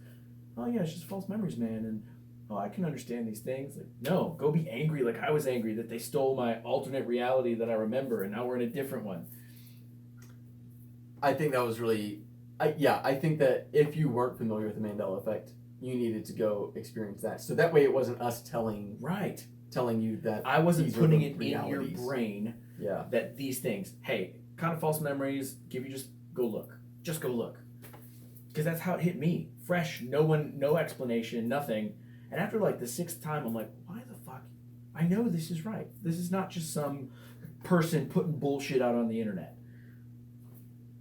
oh yeah, it's just false memories, man. And oh, I can understand these things. Like, no, go be angry like I was angry that they stole my alternate reality that I remember and now we're in a different one. I think that was really, I think that if you weren't familiar with the Mandela effect, you needed to go experience that. So that way it wasn't us telling you that I wasn't putting it realities. in your brain that these things, hey, kind of false memories, just go look. Just go look. Because that's how it hit me. Fresh, no explanation, nothing. And after the 6th time, I'm like, why the fuck? I know this is right. This is not just some person putting bullshit out on the internet.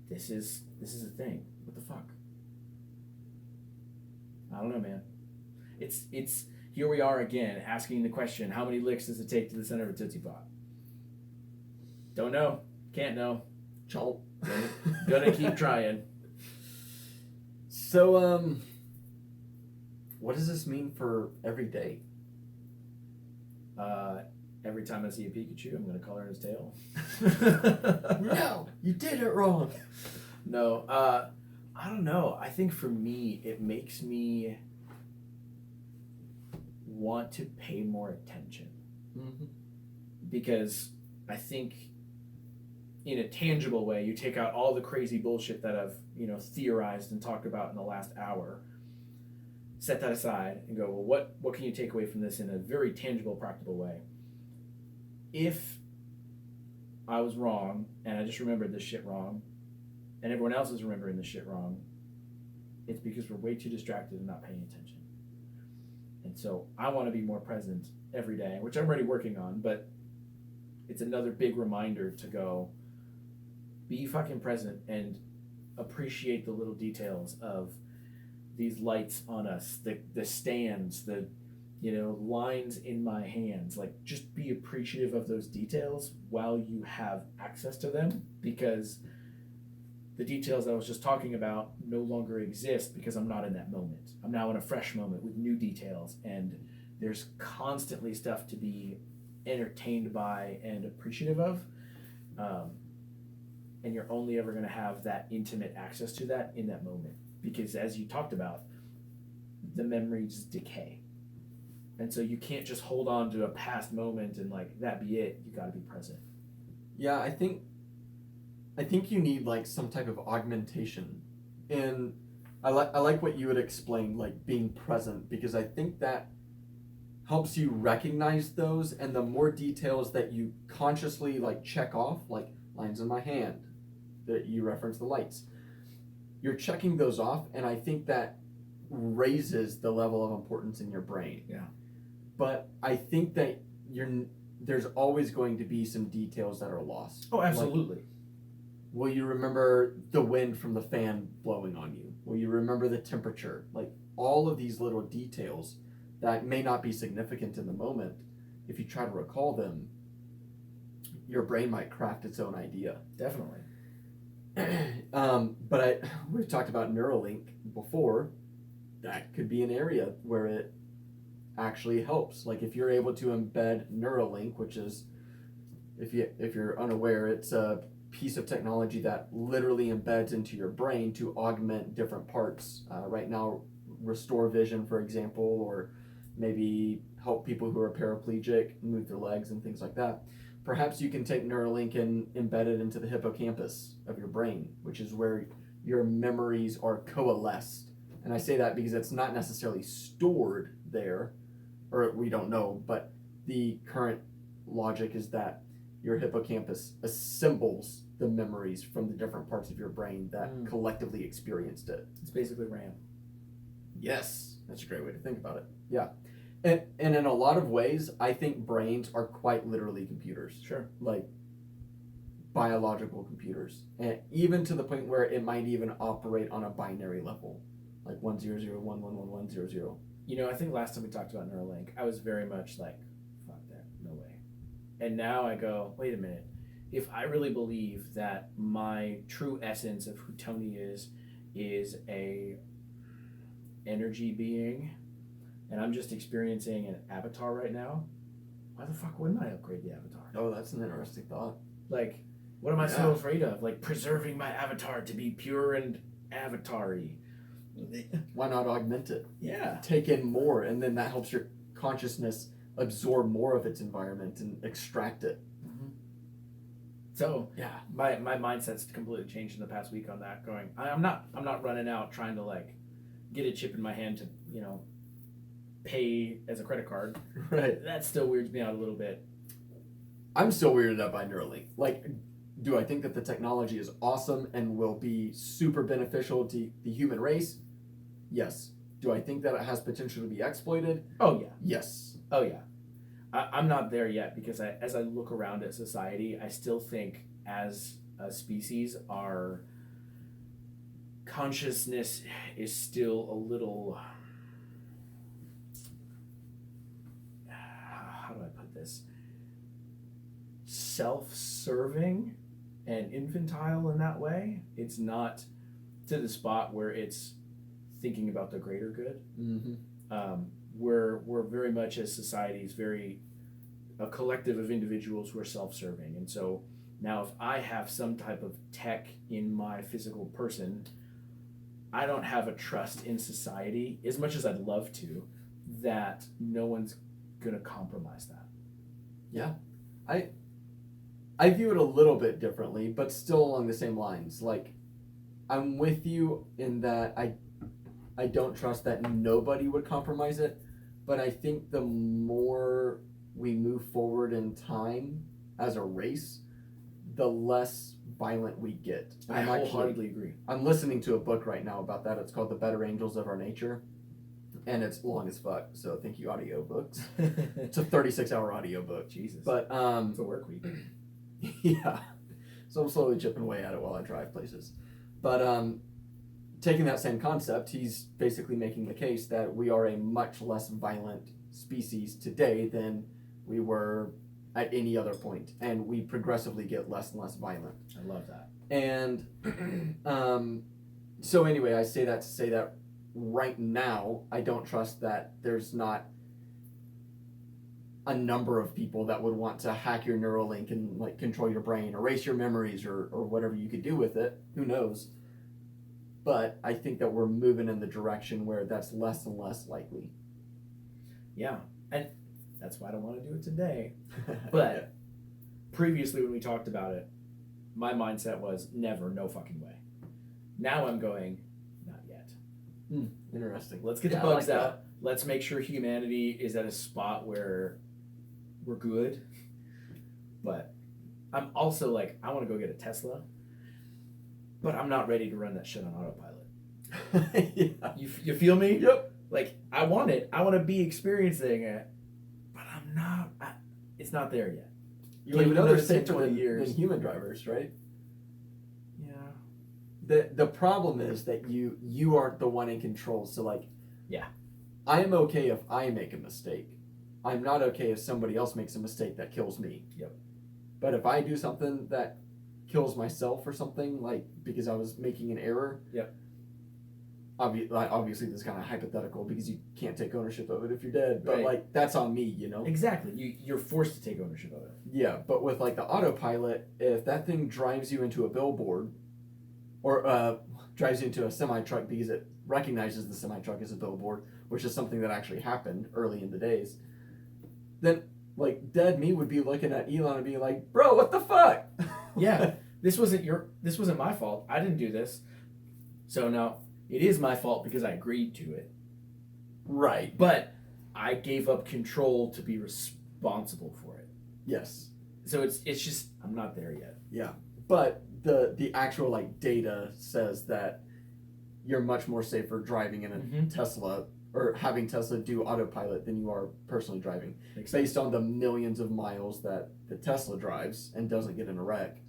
This is a thing. What the fuck? I don't know, man. It's here we are again asking the question, how many licks does it take to the center of a Tootsie Pop? Don't know. Can't know. Chomp. Gonna keep trying. So, what does this mean for every day? Every time I see a Pikachu, I'm gonna color his tail. No, you did it wrong. No, I don't know. I think for me, it makes me want to pay more attention. Mm-hmm. Because I think in a tangible way, you take out all the crazy bullshit that I've, theorized and talked about in the last hour, set that aside and go, well, what can you take away from this in a very tangible, practical way? If I was wrong and I just remembered this shit wrong and everyone else is remembering this shit wrong, it's because we're way too distracted and not paying attention. And so I want to be more present every day, which I'm already working on, but it's another big reminder to go, be fucking present and appreciate the little details of these lights on us, the stands, the lines in my hands. Like, just be appreciative of those details while you have access to them, because the details I was just talking about no longer exist because I'm not in that moment. I'm now in a fresh moment with new details, and there's constantly stuff to be entertained by and appreciative of. And you're only ever going to have that intimate access to that in that moment, because as you talked about, the memories decay. And so you can't just hold on to a past moment and like that be it. You got to be present. Yeah, I think you need like some type of augmentation, and I like what you would explain, like being present, because I think that helps you recognize those, and the more details that you consciously like check off, like lines in my hand, that you reference the lights, you're checking those off, and I think that raises the level of importance in your brain. Yeah. But I think that there's always going to be some details that are lost. Oh, absolutely. Like, will you remember the wind from the fan blowing on you? Will you remember the temperature? Like, all of these little details that may not be significant in the moment, if you try to recall them, your brain might craft its own idea. Definitely. But we've talked about Neuralink before. That could be an area where it actually helps. Like, if you're able to embed Neuralink, which is, if you're unaware, it's a piece of technology that literally embeds into your brain to augment different parts. Right now, restore vision, for example, or maybe help people who are paraplegic move their legs and things like that. Perhaps you can take Neuralink and embed it into the hippocampus of your brain, which is where your memories are coalesced. And I say that because it's not necessarily stored there, or we don't know, but the current logic is that your hippocampus assembles the memories from the different parts of your brain that collectively experienced it. It's basically RAM. Yes, that's a great way to think about it. Yeah. And in a lot of ways, I think brains are quite literally computers. Sure. Like biological computers. And even to the point where it might even operate on a binary level. Like 100111110. I think last time we talked about Neuralink, I was very much like, fuck that, no way. And now I go, wait a minute. If I really believe that my true essence of who Tony is a energy being, and I'm just experiencing an avatar right now, why the fuck wouldn't I upgrade the avatar? Oh, that's an interesting thought. Like, what am I so afraid of? Like, preserving my avatar to be pure and avatar-y. Why not augment it? Yeah. Take in more, and then that helps your consciousness absorb more of its environment and extract it. Mm-hmm. So yeah, my mindset's completely changed in the past week on that. Going, I'm not running out trying to like get a chip in my hand to pay as a credit card. Right. That still weirds me out a little bit. I'm still weirded out by Neuralink. Like, do I think that the technology is awesome and will be super beneficial to the human race? Yes. Do I think that it has potential to be exploited? Oh, yeah. Yes. Oh, yeah. I'm not there yet, because as I look around at society, I still think as a species, our consciousness is still a little... How do I put this? Self-serving and infantile in that way. It's not to the spot where it's thinking about the greater good. Mm-hmm. We're very much, as societies, very a collective of individuals who are self-serving. And so now if I have some type of tech in my physical person, I don't have a trust in society, as much as I'd love to, that no one's gonna compromise that. Yeah. I view it a little bit differently, but still along the same lines. Like, I'm with you in that I don't trust that nobody would compromise it, but I think the more we move forward in time as a race, the less violent we get. I wholeheartedly agree. I'm listening to a book right now about that. It's called The Better Angels of Our Nature, and it's long as fuck, so thank you, audiobooks. It's a 36-hour audiobook. Jesus. But it's a work week. yeah. So I'm slowly chipping away at it while I drive places. But taking that same concept, he's basically making the case that we are a much less violent species today than we were at any other point, and we progressively get less and less violent. I love that. And so anyway, I say that to say that right now, I don't trust that there's not a number of people that would want to hack your Neuralink and like control your brain, erase your memories, or whatever you could do with it. Who knows? But I think that we're moving in the direction where that's less and less likely. Yeah, and that's why I don't want to do it today. But previously when we talked about it, my mindset was never, no fucking way. Now I'm going, not yet. Interesting. Let's get the bugs out. Let's make sure humanity is at a spot where we're good. But I'm also like, I want to go get a Tesla, but I'm not ready to run that shit on autopilot. Yeah. You feel me? Yep. Like, I want it. I want to be experiencing it, but I'm not. It's not there yet. You even know they're safer than human drivers, right? Yeah. The problem is that you aren't the one in control. So like, yeah, I am okay if I make a mistake. I'm not okay if somebody else makes a mistake that kills me. Yep. But if I do something that kills myself or something, like because I was making an error. Yep. Obviously, this is kind of hypothetical because you can't take ownership of it if you're dead. But right. like, that's on me, you know. Exactly. You're forced to take ownership of it. Yeah, but with like the autopilot, if that thing drives you into a billboard, or drives you into a semi-truck because it recognizes the semi-truck as a billboard, which is something that actually happened early in the days, then like dead me would be looking at Elon and being like, bro, what the fuck? Yeah, this wasn't my fault. I didn't do this. So now it is my fault because I agreed to it. Right. But I gave up control to be responsible for it. Yes. So it's just I'm not there yet. Yeah. But the actual like data says that you're much more safer driving in a Tesla or having Tesla do autopilot than you are personally driving. Based on the millions of miles that the Tesla drives and doesn't get in a wreck,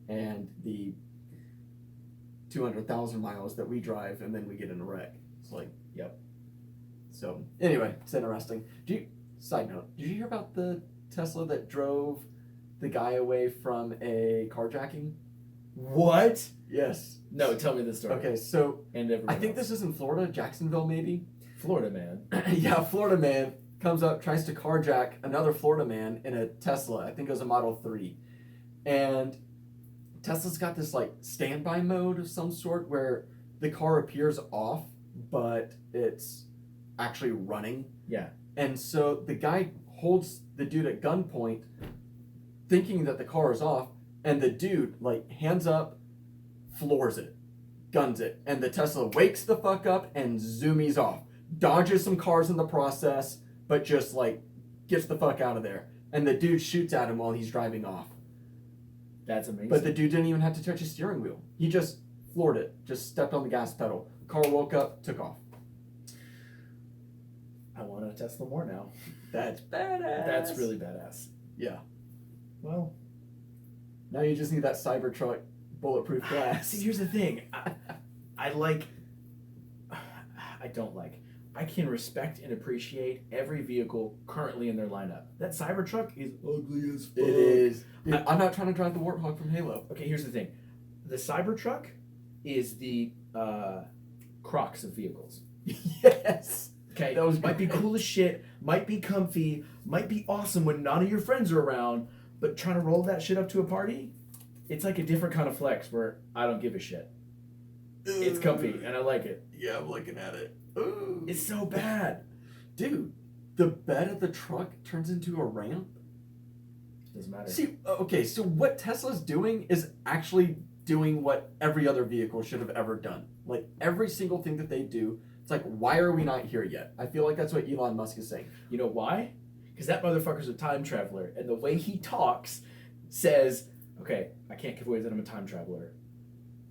and the 200,000 miles that we drive and then we get in a wreck. It's like, yep. So anyway, it's interesting. Side note, did you hear about the Tesla that drove the guy away from a carjacking? What? Yes. No, tell me the story. Okay, so and I think this is in Florida, Jacksonville maybe. Florida man. Yeah, Florida man comes up, tries to carjack another Florida man in a Tesla. I think it was a Model 3. And Tesla's got this like standby mode of some sort where the car appears off, but it's actually running. Yeah. And so the guy holds the dude at gunpoint, thinking that the car is off, and the dude like hands up, floors it, guns it, and the Tesla wakes the fuck up and zoomies off, dodges some cars in the process, but just like gets the fuck out of there. And the dude shoots at him while he's driving off. That's amazing. But the dude didn't even have to touch his steering wheel. He just floored it, just stepped on the gas pedal. Car woke up, took off. I want a Tesla more now. That's badass. That's really badass. Yeah. Well, now you just need that Cybertruck bulletproof glass. See, here's the thing. I can respect and appreciate every vehicle currently in their lineup. That Cybertruck is ugly as fuck. It is. Dude, I'm not trying to drive the Warthog from Halo. Okay, here's the thing. The Cybertruck is the Crocs of vehicles. Yes. Okay, that was might be cool as shit, might be comfy, might be awesome when none of your friends are around, but trying to roll that shit up to a party, it's like a different kind of flex where I don't give a shit. It's comfy and I like it. Yeah, I'm looking at it. Ooh. It's so bad. Dude, the bed of the truck turns into a ramp. Doesn't matter. See, okay, so what Tesla's doing is actually doing what every other vehicle should have ever done. Like, every single thing that they do, it's like, why are we not here yet? I feel like that's what Elon Musk is saying. You know why? Because that motherfucker's a time traveler, and the way he talks says, okay, I can't give away that I'm a time traveler.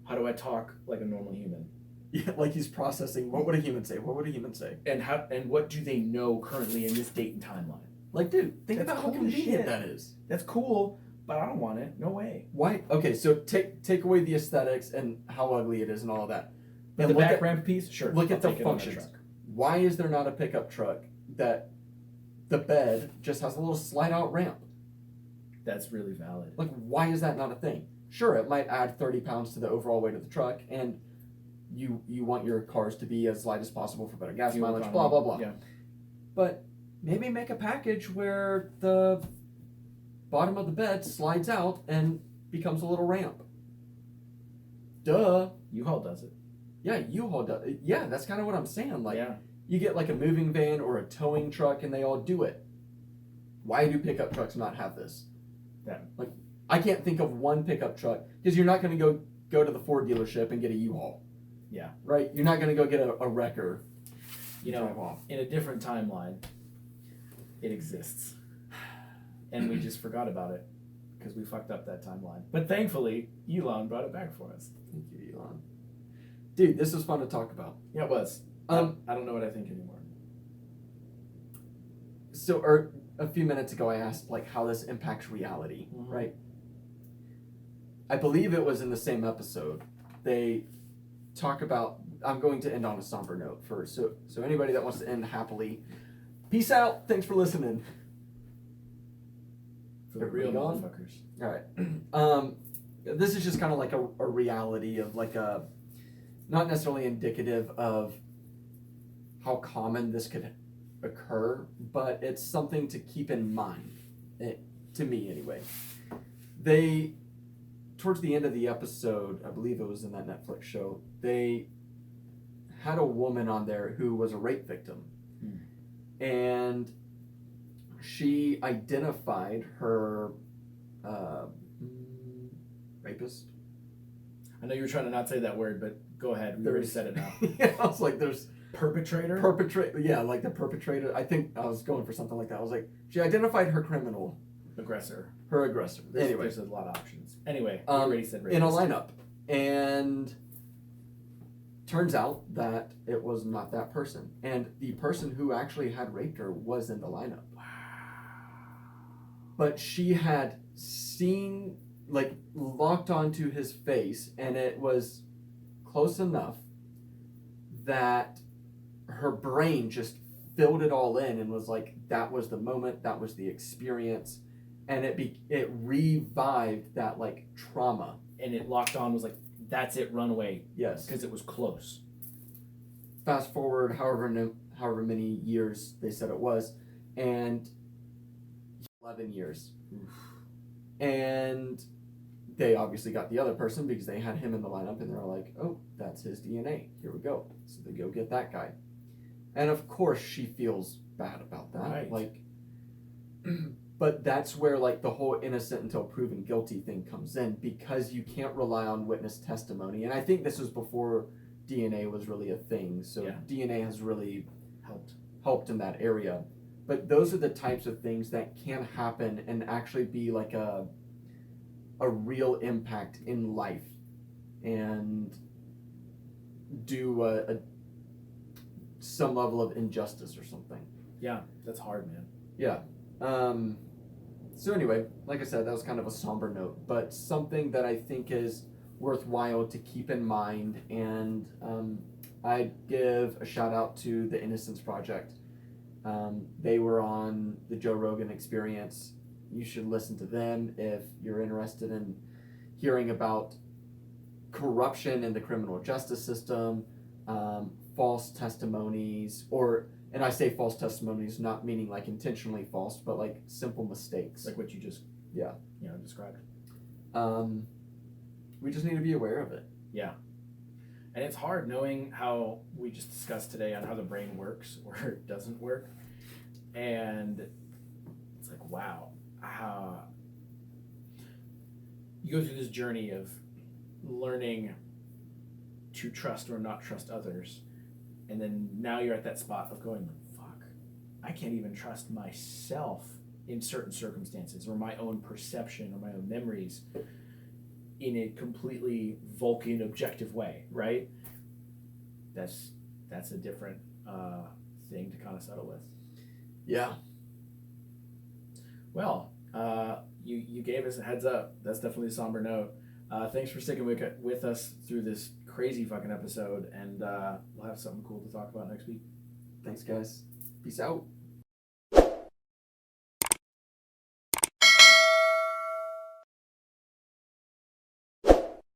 How do I talk like a normal human? Yeah, like he's processing, what would a human say? What would a human say? And what do they know currently in this date and timeline? Like, dude, think That's about how cool as convenient shit. that is. That's cool, but I don't want it. No way. Why? Okay, so take away the aesthetics and how ugly it is and all of that. But the back ramp piece, sure. Look I'll at the take it on functions. truck. Why is there not a pickup truck that the bed just has a little slide out ramp? That's really valid. Like, why is that not a thing? Sure, it might add 30 pounds to the overall weight of the truck, and you want your cars to be as light as possible for better gas Fuel mileage, economy. blah, blah, blah. Yeah. But maybe make a package where the bottom of the bed slides out and becomes a little ramp. Duh. U-Haul does it. Yeah, U-Haul does. Yeah, that's kind of what I'm saying. Like, yeah. you get like a moving van or a towing truck, and they all do it. Why do pickup trucks not have this? Yeah. Like, I can't think of one pickup truck, because you're not going to go to the Ford dealership and get a U-Haul. Yeah. Right? You're not going to go get a wrecker. You know, in a different timeline, it exists. And we just forgot about it because we fucked up that timeline. But thankfully, Elon brought it back for us. Thank you, Elon. Dude, this was fun to talk about. Yeah, it was. I don't know what I think anymore. So, a few minutes ago, I asked like how this impacts reality, right? I believe it was in the same episode. They talk about. I'm going to end on a somber note first. So anybody that wants to end happily, peace out. Thanks for listening. For the real motherfuckers. All right. This is just kind of like a reality of like a, not necessarily indicative of how common this could occur, but it's something to keep in mind, to me anyway. They, towards the end of the episode, I believe it was in that Netflix show, they had a woman on there who was a rape victim. And she identified her rapist. I know you were trying to not say that word, but go ahead. We already said it now. Yeah, I was like, there's perpetrator? Yeah, like the perpetrator. I think I was going for something like that. I was like, she identified her criminal. Aggressor. Her aggressor. Anyway. There's a lot of options. Anyway, we already said rapist. In a lineup. And turns out that it was not that person. And the person who actually had raped her was in the lineup. Wow. But she had seen, like, locked onto his face, and it was close enough that her brain just filled it all in and was like, that was the moment, that was the experience, and it revived that, like, trauma. And it locked on, was like, that's it, run away. Yes. Because it was close. Fast forward however many years they said it was, and 11 years. Oof. And they obviously got the other person because they had him in the lineup, and they're like, oh, that's his DNA. Here we go. So they go get that guy. And of course she feels bad about that. Right. Like, but that's where like the whole innocent until proven guilty thing comes in, because you can't rely on witness testimony. And I think this was before DNA was really a thing. So yeah. DNA has really helped in that area. But those are the types of things that can happen and actually be like a real impact in life and do some level of injustice or something. Yeah, that's hard, man. Yeah. So anyway, like I said, that was kind of a somber note, but something that I think is worthwhile to keep in mind. And I'd give a shout out to the Innocence Project. They were on the Joe Rogan Experience. You should listen to them if you're interested in hearing about corruption in the criminal justice system, false testimonies, and I say false testimonies not meaning like intentionally false, but like simple mistakes. Like what you just described. We just need to be aware of it. Yeah. And it's hard knowing how we just discussed today on how the brain works or it doesn't work. And it's like, wow, you go through this journey of learning to trust or not trust others. And then now you're at that spot of going, fuck, I can't even trust myself in certain circumstances, or my own perception or my own memories in a completely Vulcan objective way, right? That's a different thing to kind of settle with. Yeah. Well, you gave us a heads up. That's definitely a somber note. Thanks for sticking with us through this crazy fucking episode, and we'll have something cool to talk about next week. Thanks, guys. Peace out.